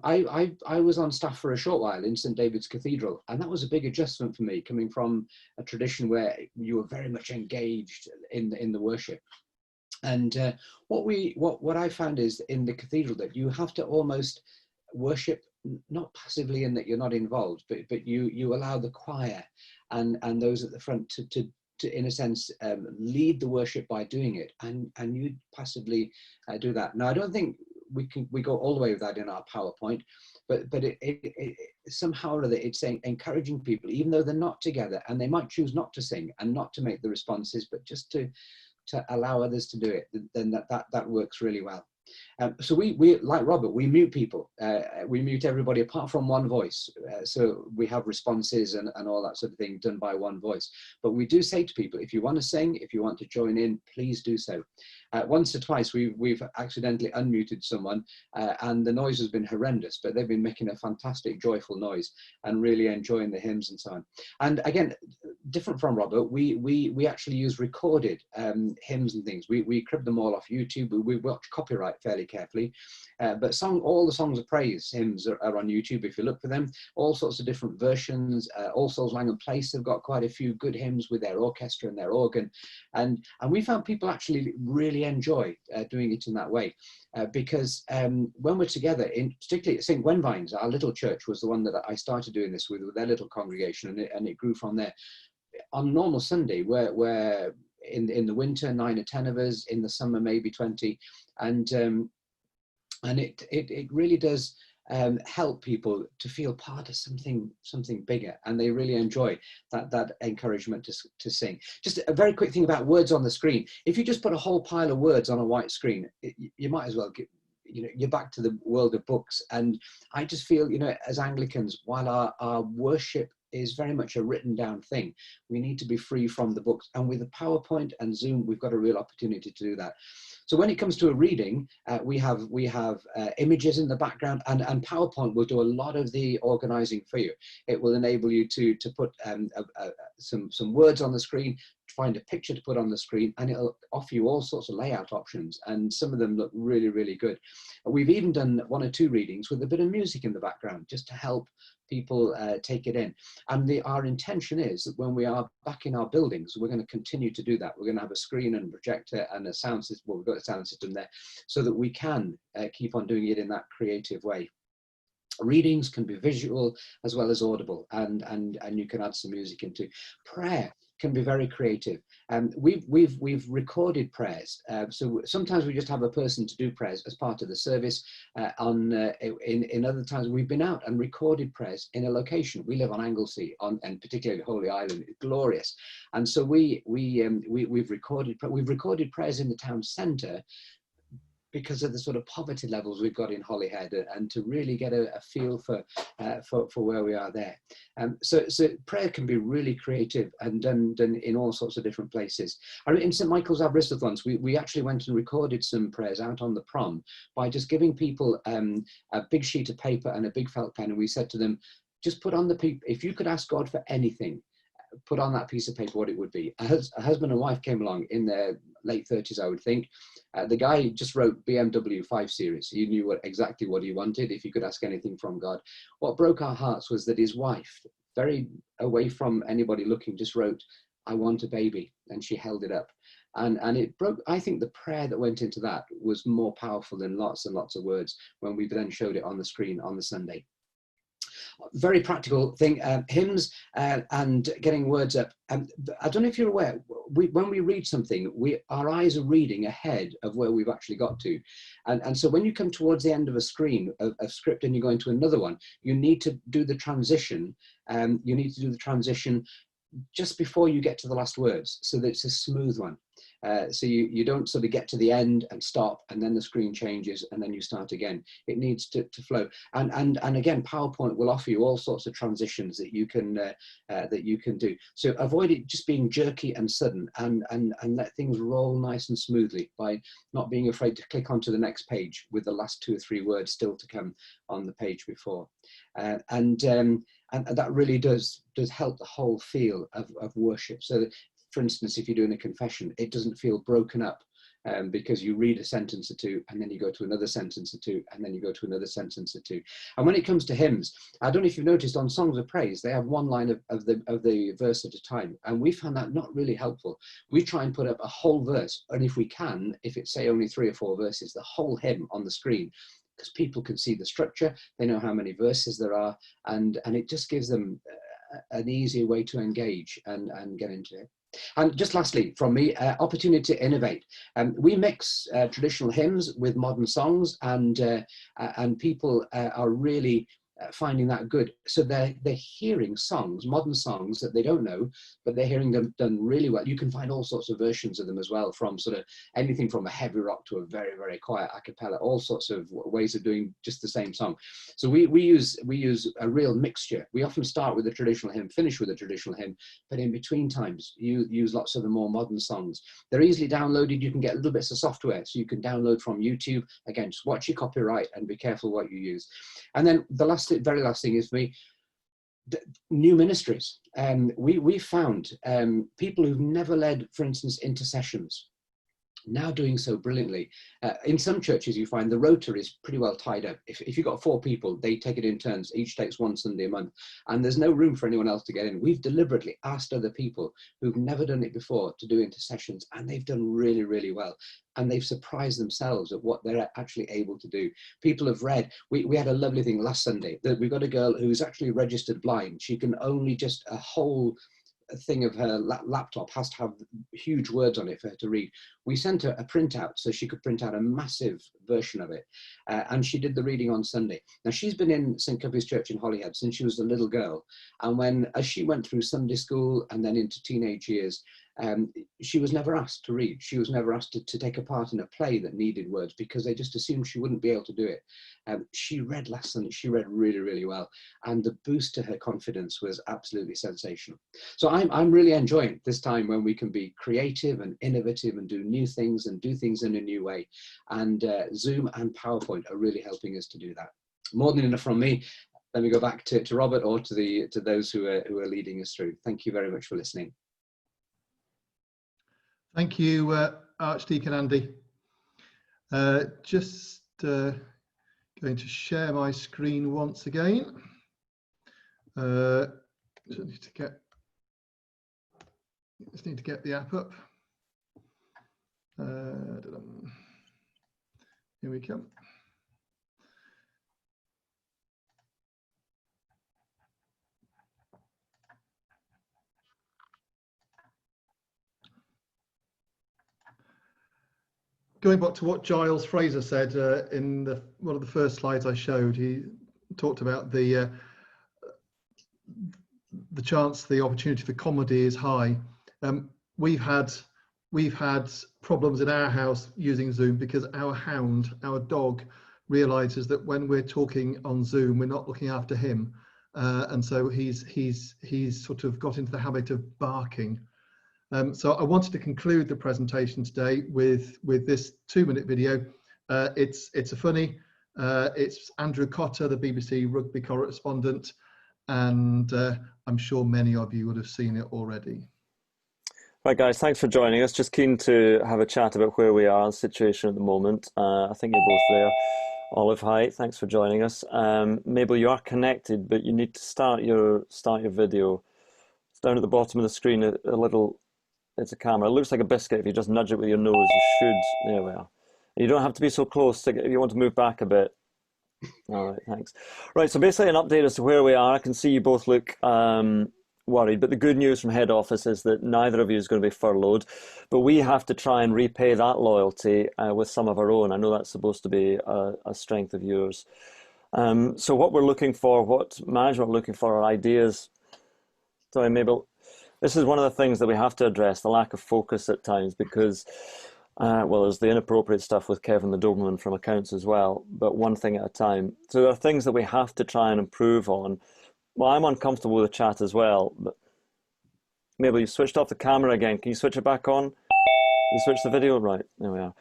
[SPEAKER 6] I was on staff for a short while in St. David's Cathedral, and that was a big adjustment for me, coming from a tradition where you were very much engaged in the worship. And what I found is in the cathedral that you have to almost worship not passively in that you're not involved, but you allow the choir and those at the front to in a sense lead the worship by doing it, and you passively do that. Now I don't think we go all the way with that in our PowerPoint, but it somehow or other it's encouraging people, even though they're not together and they might choose not to sing and not to make the responses, but just to allow others to do it, then that works really well. So we like Robert, we mute people. We mute everybody apart from one voice. So we have responses and all that sort of thing done by one voice. But we do say to people, if you want to sing, if you want to join in, please do so. Once or twice we've accidentally unmuted someone and the noise has been horrendous, but they've been making a fantastic, joyful noise and really enjoying the hymns and so on. And again, different from Robert, we actually use recorded hymns and things. We crib them all off YouTube. We watch copyright fairly carefully, but all the songs of praise hymns are on YouTube if you look for them. All sorts of different versions. All Souls Lang and Place have got quite a few good hymns with their orchestra and their organ, and we found people actually really enjoy doing it in that way, because when we're together, particularly at St. Gwenvines, our little church was the one that I started doing this with their little congregation, and it grew from there. On normal Sunday, where in the winter 9 or 10 of us, in the summer maybe 20, and it really does help people to feel part of something bigger, and they really enjoy that encouragement to sing. Just a very quick thing about words on the screen. If you just put a whole pile of words on a white screen, you might as well you're back to the world of books. And I just feel, as Anglicans, while our worship is very much a written down thing, we need to be free from the books. And with the PowerPoint and Zoom, we've got a real opportunity to do that. So when it comes to a reading, we have images in the background, and PowerPoint will do a lot of the organizing for you. It will enable you to put some words on the screen, find a picture to put on the screen, and it'll offer you all sorts of layout options, and some of them look really, really good. We've even done 1 or 2 readings with a bit of music in the background just to help people take it in. And our intention is that when we are back in our buildings, we're going to continue to do that. We're going to have a screen and projector and a sound system. Well, we've got a sound system there so that we can keep on doing it in that creative way. Readings can be visual as well as audible, and you can add some music into. Prayer can be very creative. We've recorded prayers. So sometimes we just have a person to do prayers as part of the service. In other times we've been out and recorded prayers in a location. We live on Anglesey, and particularly Holy Island. It's glorious. And so we've recorded prayers in the town centre, because of the sort of poverty levels we've got in Holyhead, and to really get a feel for where we are there. So prayer can be really creative and done in all sorts of different places. In St Michael's Aberystwyth once, we actually went and recorded some prayers out on the prom by just giving people a big sheet of paper and a big felt pen, and we said to them, just put on if you could ask God for anything, put on that piece of paper what it would be. A husband and wife came along in their late 30s, I would think. The guy just wrote BMW 5 Series. He knew exactly what he wanted if he could ask anything from God. What broke our hearts was that his wife, very away from anybody looking, just wrote, I want a baby, and she held it up. And it broke. I think the prayer that went into that was more powerful than lots and lots of words when we then showed it on the screen on the Sunday. Very practical thing, hymns and getting words up. I don't know if you're aware, when we read something, our eyes are reading ahead of where we've actually got to. And so when you come towards the end of a screen of script and you go into another one, you need to do the transition. You need to do the transition just before you get to the last words, so that it's a smooth one. So you don't sort of get to the end and stop, and then the screen changes, and then you start again. It needs to flow. And again, PowerPoint will offer you all sorts of transitions that you can do. So avoid it just being jerky and sudden, and let things roll nice and smoothly by not being afraid to click onto the next page with the last 2 or 3 words still to come on the page before. And that really does help the whole feel of worship. So that, for instance, if you're doing a confession, it doesn't feel broken up because you read a sentence or 2, and then you go to another sentence or 2, and then you go to another sentence or 2. And when it comes to hymns, I don't know if you've noticed on Songs of Praise, they have one line of the verse at a time, and we found that not really helpful. We try and put up a whole verse, and if we can, if it's say only 3 or 4 verses, the whole hymn on the screen, because people can see the structure, they know how many verses there are, and it just gives them an easier way to engage and get into it. And just lastly, from me, opportunity to innovate. We mix traditional hymns with modern songs, and people are really finding that good. So they're hearing songs, modern songs that they don't know, but they're hearing them done really well. You can find all sorts of versions of them as well, from sort of anything from a heavy rock to a very, very quiet a cappella, all sorts of ways of doing just the same song. So we use a real mixture. We often start with a traditional hymn, finish with a traditional hymn, but in between times you use lots of the more modern songs. They're easily downloaded. You can get little bits of software, so you can download from YouTube. Again, just watch your copyright and be careful what you use. And then the very last thing is for me, new ministries. We found people who've never led, for instance, intercessions, now doing so brilliantly. In some churches, you find the rota is pretty well tied up. If you've got 4 people, they take it in turns. Each takes 1 Sunday a month, and there's no room for anyone else to get in. We've deliberately asked other people who've never done it before to do intercessions, and they've done really, really well. And they've surprised themselves at what they're actually able to do. People have read, we had a lovely thing last Sunday, that we've got a girl who's actually registered blind. She can only just, a whole thing of her laptop has to have huge words on it for her to read. We sent her a printout so she could print out a massive version of it, and she did the reading on Sunday. Now, she's been in St Cuffy's Church in Holyhead since she was a little girl, and as she went through Sunday school and then into teenage years, She was never asked to read. She was never asked to take a part in a play that needed words because they just assumed she wouldn't be able to do it. She read lessons, she read really, really well. And the boost to her confidence was absolutely sensational. So I'm really enjoying this time when we can be creative and innovative and do new things and do things in a new way. And Zoom and PowerPoint are really helping us to do that. More than enough from me. Let me go back to Robert or to those who are leading us through. Thank you very much for listening.
[SPEAKER 2] Thank you, Archdeacon Andy. Just going to share my screen once again. Just need to get the app up. Here we come. Going back to what Giles Fraser said in one of the first slides I showed, he talked about the chance, the opportunity for comedy is high. We've had problems in our house using Zoom because our hound, our dog, realizes that when we're talking on Zoom, we're not looking after him, and so he's sort of got into the habit of barking. So I wanted to conclude the presentation today with this 2-minute video. It's a funny. It's Andrew Cotter, the BBC rugby correspondent, and I'm sure many of you would have seen it already.
[SPEAKER 7] Right, guys, thanks for joining us. Just keen to have a chat about where we are, the situation at the moment. I think you're both there. Olive, hi, thanks for joining us. Mabel, you are connected, but you need to start your video. It's down at the bottom of the screen, a little. It's a camera. It looks like a biscuit. If you just nudge it with your nose, you should. There we are. You don't have to be so close. If you want to move back a bit. All right, thanks. Right, so basically an update as to where we are. I can see you both look worried, but the good news from head office is that neither of you is going to be furloughed, but we have to try and repay that loyalty with some of our own. I know that's supposed to be a strength of yours. So what we're looking for, what management are looking for, are ideas. Sorry, Mabel. This is one of the things that we have to address, the lack of focus at times, because, well, there's the inappropriate stuff with Kevin the Doberman from accounts as well, but one thing at a time. So there are things that we have to try and improve on. Well, I'm uncomfortable with the chat as well, but Mabel, you switched off the camera again. Can you switch it back on? You switch the video? Right, there we are.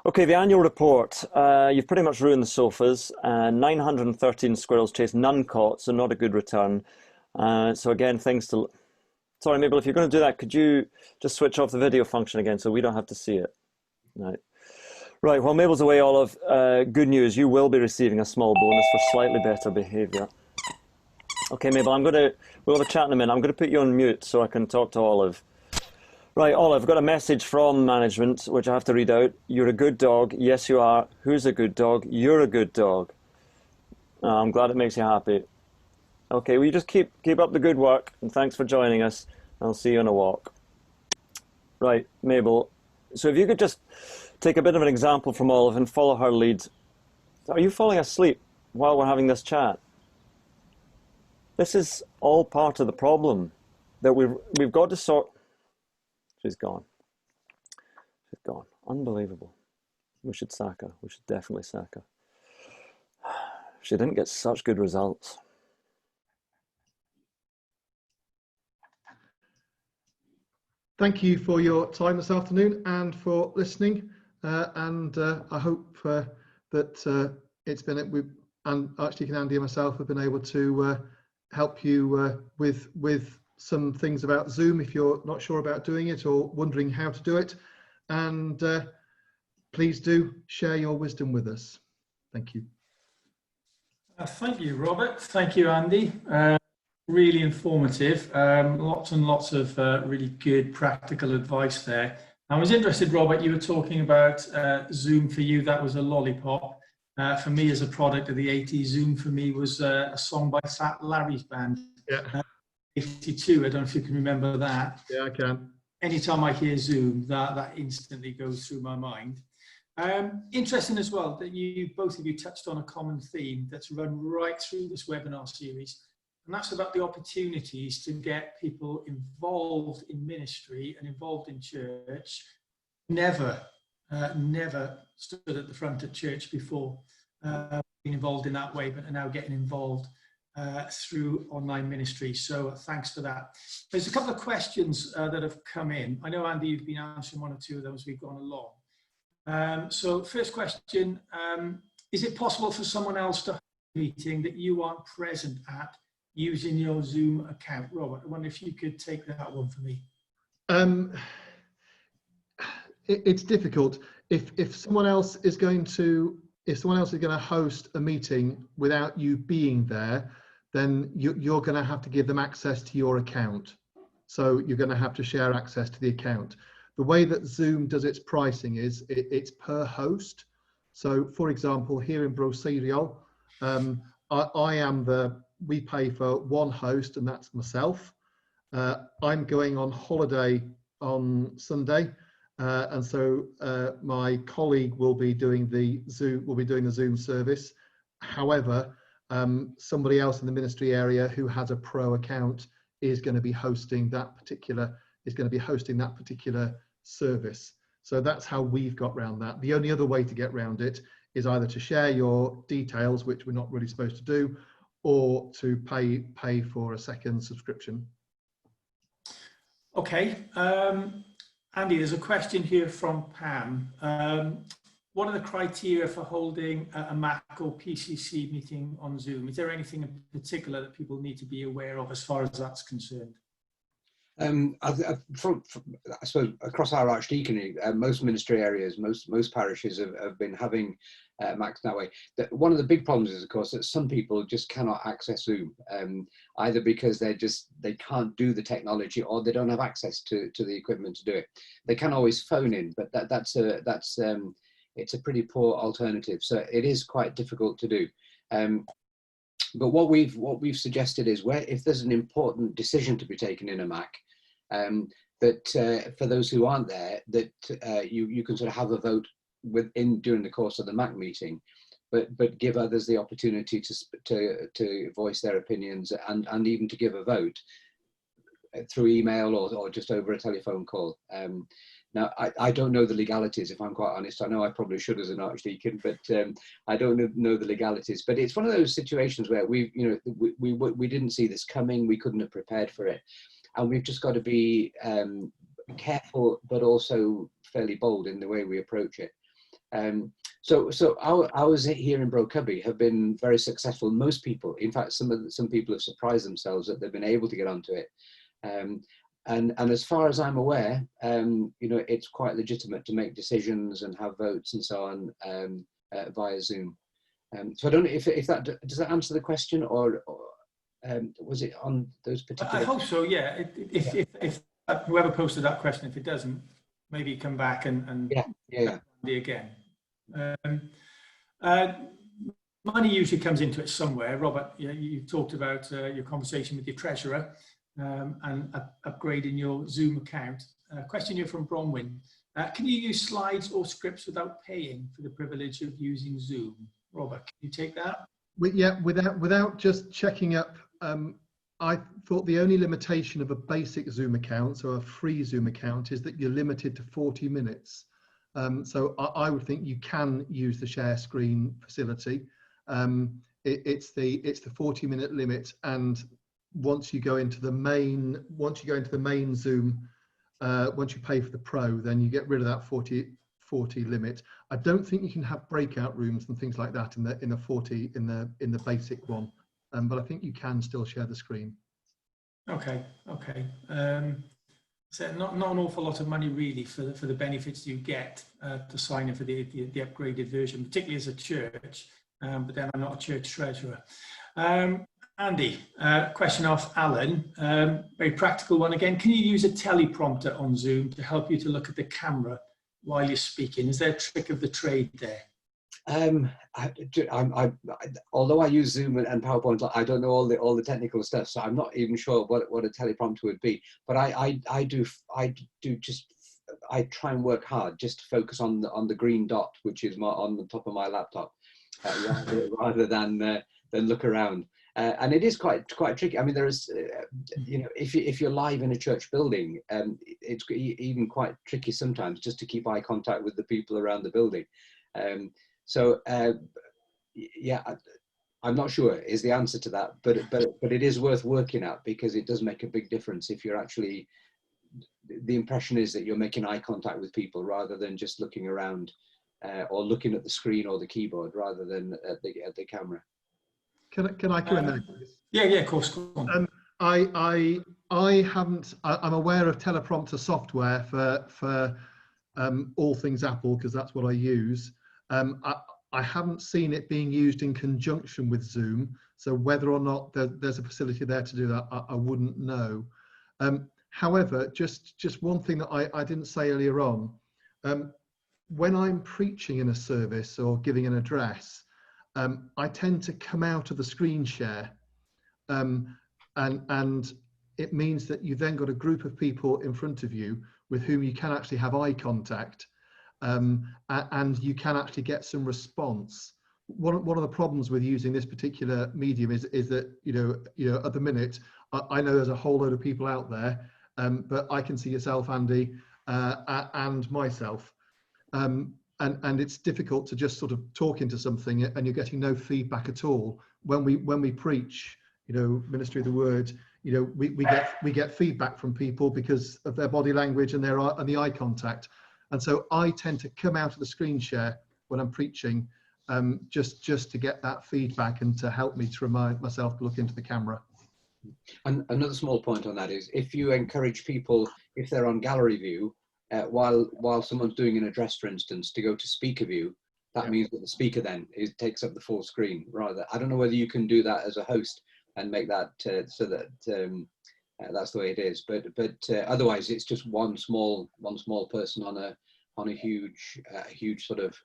[SPEAKER 7] Okay, the annual report. You've pretty much ruined the sofas. 913 squirrels chased, none caught, so not a good return. So again, things to... Sorry, Mabel, if you're going to do that, could you just switch off the video function again so we don't have to see it? Right. Right, while Mabel's away, Olive, good news, you will be receiving a small bonus for slightly better behaviour. Okay, Mabel, we'll have a chat in a minute. I'm going to put you on mute so I can talk to Olive. Right, Olive, I've got a message from management, which I have to read out. You're a good dog. Yes, you are. Who's a good dog? You're a good dog. I'm glad it makes you happy. Okay, well, you just keep up the good work, and thanks for joining us. I'll see you on a walk. Right, Mabel, so if you could just take a bit of an example from Olive and follow her lead. Are you falling asleep while we're having this chat? This is all part of the problem that we've got to sort. She's gone. She's gone. Unbelievable. We should sack her. We should definitely sack her. She didn't get such good results.
[SPEAKER 2] Thank you for your time this afternoon and for listening. I hope that it's been, and Archdeacon Andy and myself have been able to help you with some things about Zoom if you're not sure about doing it or wondering how to do it. And please do share your wisdom with us. Thank you.
[SPEAKER 1] Thank you, Robert. Thank you, Andy. Really informative. Lots and lots of really good practical advice there. I was interested, Robert, you were talking about Zoom for you. That was a lollipop. For me, as a product of the 80s, Zoom for me was a song by Fat Larry's band.
[SPEAKER 2] Yeah.
[SPEAKER 1] 82, I don't know if you can remember that.
[SPEAKER 2] Yeah, I can.
[SPEAKER 1] Anytime I hear Zoom, that instantly goes through my mind. Interesting as well that both of you touched on a common theme that's run right through this webinar series. and that's about the opportunities to get people involved in ministry and involved in church. Never stood at the front at church before, been involved in that way, but are now getting involved through online ministry. So thanks for that. There's a couple of questions that have come in. I know, Andy, you've been answering one or two of those as we've gone along. So first question, is it possible for someone else to hold a meeting that you aren't present at using your Zoom account? Robert, I wonder if you could take that one for me.
[SPEAKER 2] It's difficult. If someone else is going to host a meeting without you being there, then you're going to have to give them access to your account. So you're going to have to share access to the account. The way that Zoom does its pricing is it's per host. So for example, here in Broceriol, we pay for one host, and that's myself. I'm going on holiday on Sunday. And so my colleague will be doing the Zoom service. However, somebody else in the ministry area who has a pro account is going to be hosting that particular service. So that's how we've got around that. The only other way to get around it is either to share your details, which we're not really supposed to do, or to pay for a second subscription.
[SPEAKER 1] Okay. Andy, there's a question here from Pam. What are the criteria for holding a Mac or PCC meeting on Zoom? Is there anything in particular that people need to be aware of as far as that's concerned?
[SPEAKER 6] I suppose across our archdeaconry, most ministry areas, most parishes have been having Macs that way. One of the big problems is, of course, that some people just cannot access Zoom, either because they can't do the technology, or they don't have access to the equipment to do it. They can always phone in, but it's a pretty poor alternative. So it is quite difficult to do. But what we've suggested is, where if there's an important decision to be taken in a Mac, that for those who aren't there, that you can sort of have a vote during the course of the Mac meeting, but give others the opportunity to voice their opinions and even to give a vote through email or just over a telephone call. Now, I don't know the legalities, if I'm quite honest. I know I probably should as an archdeacon, but I don't know the legalities. But it's one of those situations where we didn't see this coming. We couldn't have prepared for it, and we've just got to be careful, but also fairly bold in the way we approach it. So ours here in Bro Cubby have been very successful. Most people, in fact, some people have surprised themselves that they've been able to get onto it. And as far as I'm aware, it's quite legitimate to make decisions and have votes and so on via Zoom. So I don't know if that does that answer the question, or was it on those particular?
[SPEAKER 1] I hope so. Yeah. If whoever posted that question, if it doesn't, maybe come back and
[SPEAKER 6] yeah.
[SPEAKER 1] Again. Money usually comes into it somewhere. Robert, you talked about your conversation with your treasurer. And upgrading your Zoom account. Question here from Bronwyn. Can you use slides or scripts without paying for the privilege of using Zoom? Robert, can you take that?
[SPEAKER 2] Yeah, without just checking up, I thought the only limitation of a basic Zoom account, so a free Zoom account, is that you're limited to 40 minutes. So I would think you can use the share screen facility. It's the 40-minute limit, and once you go into the main Zoom, once you pay for the Pro, then you get rid of that 40 limit. I don't think you can have breakout rooms and things like that in the basic one, but I think you can still share the screen.
[SPEAKER 1] Okay. So not an awful lot of money really for the benefits you get to sign in for the upgraded version, particularly as a church. But then I'm not a church treasurer. Andy, question off Alan, very practical one again. Can you use a teleprompter on Zoom to help you to look at the camera while you're speaking? Is there a trick of the trade there?
[SPEAKER 6] Although I use Zoom and PowerPoint, I don't know all the technical stuff, so I'm not even sure what a teleprompter would be. But I try and work hard just to focus on the green dot, which is on the top of my laptop, rather than look around. And it is quite tricky. I mean, there is, you know, if you're live in a church building, it's even quite tricky sometimes just to keep eye contact with the people around the building. Yeah, I'm not sure is the answer to that, but it is worth working at, because it does make a big difference if you're actually, the impression is that you're making eye contact with people rather than just looking around or looking at the screen or the keyboard rather than at the camera.
[SPEAKER 2] Can I come in there, please?
[SPEAKER 1] Yeah, of course. Go on.
[SPEAKER 2] I'm aware of teleprompter software for all things Apple, because that's what I use. I haven't seen it being used in conjunction with Zoom, so whether or not there's a facility there to do that, I wouldn't know. However, just one thing that I didn't say earlier on, when I'm preaching in a service or giving an address, I tend to come out of the screen share, and it means that you've then got a group of people in front of you with whom you can actually have eye contact, and you can actually get some response. One of the problems with using this particular medium is that you know at the minute I know there's a whole load of people out there, but I can see yourself, Andy, and myself. And it's difficult to just sort of talk into something and you're getting no feedback at all. When we preach, you know, ministry of the word, you know, we get feedback from people because of their body language and the eye contact. And so I tend to come out of the screen share when I'm preaching, just to get that feedback and to help me to remind myself to look into the camera.
[SPEAKER 6] And another small point on that is, if you encourage people, if they're on gallery view, while someone's doing an address, for instance, to go to speaker view, that means that the speaker then takes up the full screen. Rather, I don't know whether you can do that as a host and make that so that that's the way it is. But otherwise, it's just one small person on a huge sort of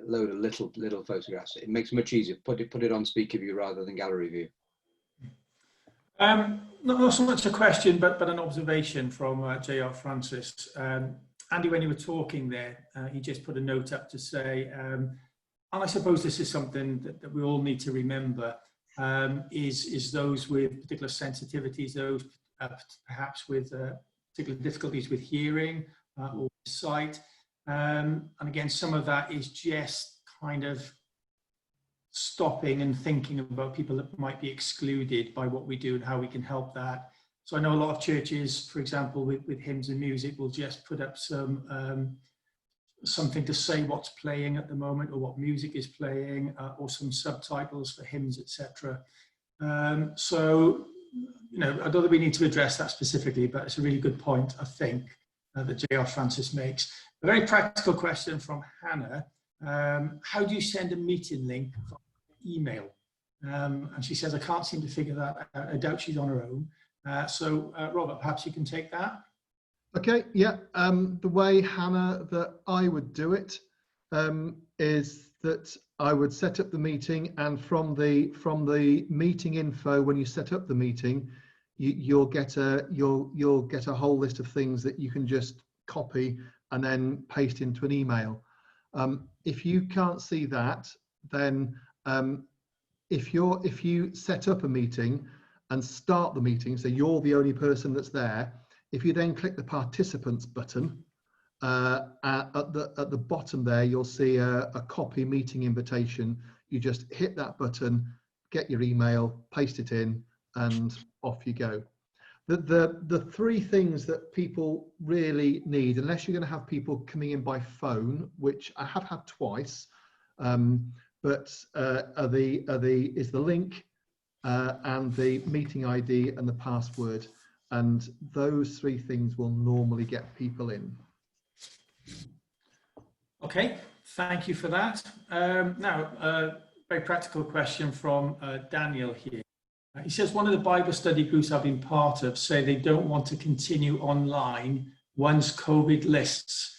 [SPEAKER 6] load of little photographs. It makes it much easier. Put it on speaker view rather than gallery view.
[SPEAKER 1] Not so much a question, but an observation from J.R. Francis. Andy, when you were talking there, he just put a note up to say, and I suppose this is something that we all need to remember, is those with particular sensitivities, those perhaps with particular difficulties with hearing or sight. And again, some of that is just kind of stopping and thinking about people that might be excluded by what we do and how we can help that. So I know a lot of churches, for example, with hymns and music, will just put up some something to say what's playing at the moment or what music is playing, or some subtitles for hymns, etc. So, you know, I don't think we need to address that specifically, but it's a really good point, I think, that J.R. Francis makes. A very practical question from Hannah. How do you send a meeting link via email? And she says, I can't seem to figure that out. I doubt she's on her own. So Robert, perhaps you can take that.
[SPEAKER 2] Okay, yeah. The way, Hannah, that I would do it is that I would set up the meeting, and from the meeting info, when you set up the meeting, you'll get a whole list of things that you can just copy and then paste into an email. If you can't see that, then if you set up a meeting and start the meeting, so you're the only person that's there, if you then click the participants button, at the bottom there, you'll see a copy meeting invitation. You just hit that button, get your email, paste it in, and off you go. The three things that people really need, unless you're going to have people coming in by phone, which I have had twice, but is the link and the meeting ID and the password, and those three things will normally get people in.
[SPEAKER 1] Okay, thank you for that. Now, a very practical question from Daniel here. He says, one of the Bible study groups I've been part of say they don't want to continue online once COVID lifts,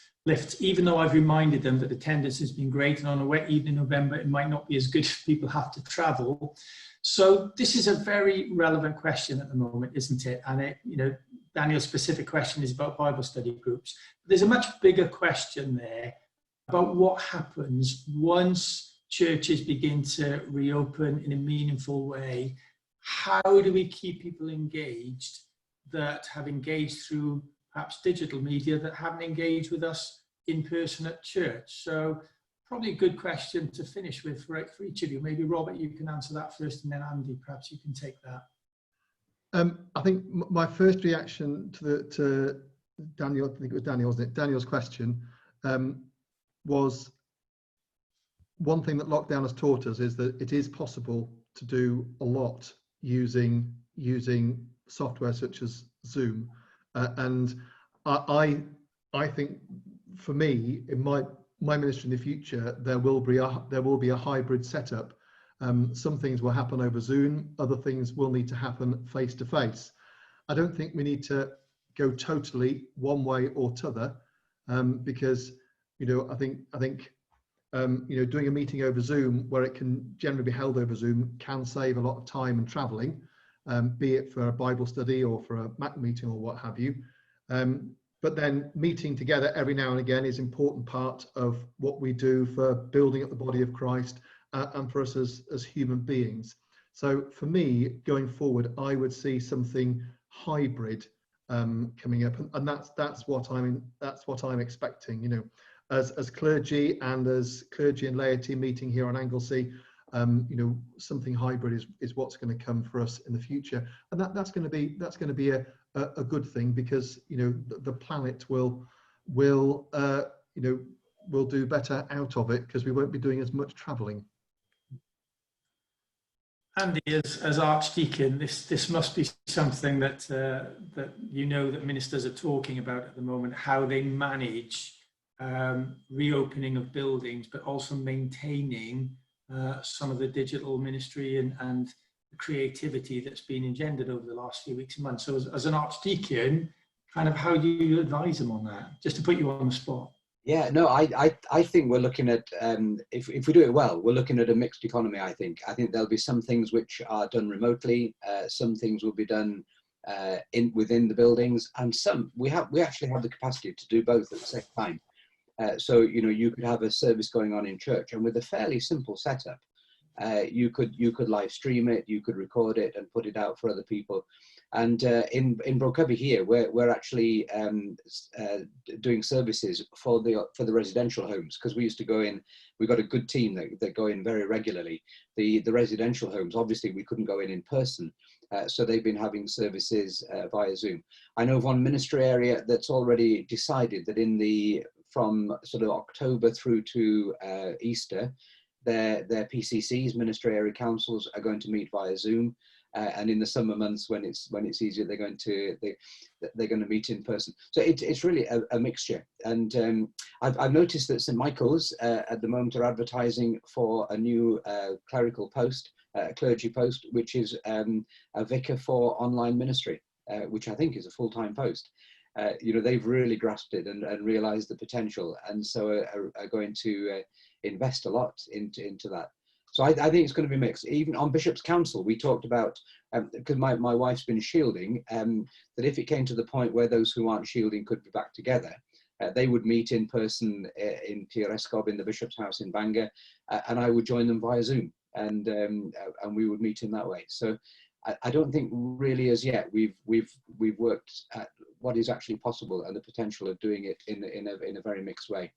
[SPEAKER 1] even though I've reminded them that attendance has been great, and on a wet evening in November, it might not be as good if people have to travel. So this is a very relevant question at the moment, isn't it? And it, you know, Daniel's specific question is about Bible study groups. There's a much bigger question there about what happens once churches begin to reopen in a meaningful way, how do we keep people engaged that have engaged through perhaps digital media that haven't engaged with us in person at church? So probably a good question to finish with for each of you. Maybe Robert, you can answer that first, and then Andy, perhaps you can take that.
[SPEAKER 2] I think my first reaction to Daniel, I think it was Daniel, wasn't it? Daniel's question was, one thing that lockdown has taught us is that it is possible to do a lot using software such as Zoom, and I think for me, in my ministry in the future, there will be a hybrid setup. Some things will happen over Zoom, other things will need to happen face to face. I don't think we need to go totally one way or t'other, because I think doing a meeting over Zoom where it can generally be held over Zoom can save a lot of time and travelling, be it for a Bible study or for a Mac meeting or what have you. But then meeting together every now and again is an important part of what we do for building up the body of Christ and for us as human beings. So for me, going forward, I would see something hybrid coming up, and that's what I'm expecting. As clergy and laity meeting here on Anglesey, something hybrid is what's going to come for us in the future, and that's going to be a good thing, because the planet will do better out of it, because we won't be doing as much travelling.
[SPEAKER 1] Andy, as Archdeacon, this must be something that that ministers are talking about at the moment, how they manage reopening of buildings, but also maintaining some of the digital ministry and the creativity that's been engendered over the last few weeks and months. So as an Archdeacon, kind of how do you advise them on that, just to put you on the spot?
[SPEAKER 6] Yeah, no, I think we're looking at, if we do it well, we're looking at a mixed economy, I think. I think there'll be some things which are done remotely, some things will be done within the buildings, and some, we actually have the capacity to do both at the same time. So, you could have a service going on in church, and with a fairly simple setup, you could live stream it, you could record it and put it out for other people. And in Broadcubby here, we're actually doing services for the residential homes, because we used to go in. We've got a good team that go in very regularly. The residential homes, obviously, we couldn't go in person, so they've been having services via Zoom. I know of one ministry area that's already decided that from sort of October through to Easter, their PCCs, ministry area councils, are going to meet via Zoom. And in the summer months, when it's easier, they're going to meet in person. So it's really a mixture. And I've noticed that St Michael's at the moment are advertising for a new clerical post, clergy post, which is a vicar for online ministry, which I think is a full-time post. They've really grasped it and realised the potential, and so are going to invest a lot into that. So I think it's going to be mixed. Even on Bishop's Council, we talked about, because my wife's been shielding, that if it came to the point where those who aren't shielding could be back together, they would meet in person in Tir Esgob in the Bishop's House in Bangor, and I would join them via Zoom, and we would meet in that way. So I don't think really as yet we've worked at what is actually possible and the potential of doing it in a very mixed way.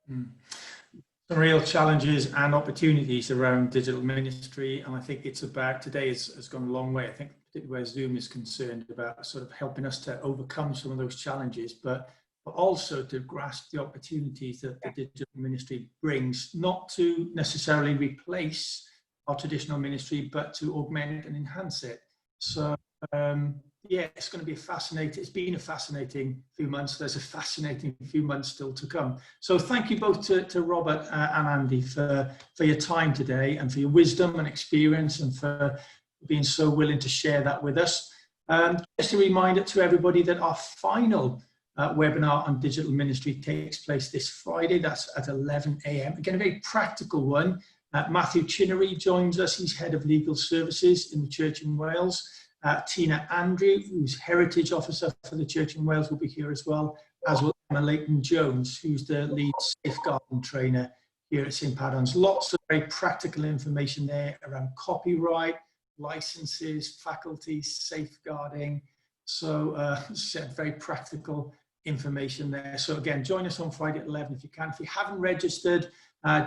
[SPEAKER 1] Some real challenges and opportunities around digital ministry, and I think it's about, today has gone a long way, I think, particularly where Zoom is concerned, about sort of helping us to overcome some of those challenges, but also to grasp the opportunities that the digital ministry brings, not to necessarily replace our traditional ministry, but to augment and enhance it. So yeah, it's going to be it's been a fascinating few months. There's a fascinating few months still to come. So thank you both to Robert and Andy for your time today, and for your wisdom and experience, and for being so willing to share that with us. Just a reminder to everybody that our final webinar on digital ministry takes place this Friday. That's at 11 a.m. Again, a very practical one. Matthew Chinnery joins us. He's Head of Legal Services in the Church in Wales. Tina Andrew, who's Heritage Officer for the Church in Wales, will be here as well, as will Emma Leighton-Jones, who's the lead safeguarding trainer here at St. Padarn's. Lots of very practical information there around copyright, licenses, faculties, safeguarding. So very practical information there. So again, join us on Friday at 11 if you can. If you haven't registered,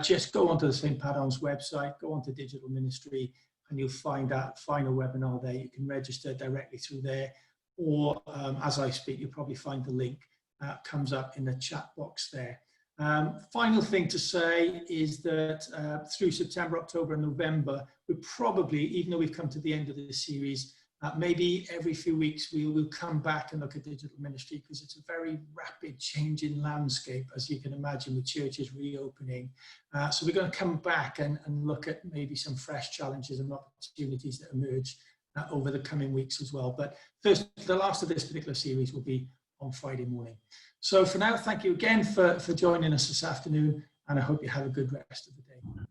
[SPEAKER 1] just go onto the St. Padarn's website, go onto Digital Ministry, and you'll find a webinar there. You can register directly through there, or as I speak, you'll probably find the link comes up in the chat box there. Final thing to say is that through September, October, and November, we probably, even though we've come to the end of this series, maybe every few weeks we will come back and look at digital ministry, because it's a very rapid changing landscape, as you can imagine, with churches reopening. So we're going to come back and look at maybe some fresh challenges and opportunities that emerge over the coming weeks as well. But first, the last of this particular series will be on Friday morning. So for now, thank you again for joining us this afternoon, and I hope you have a good rest of the day.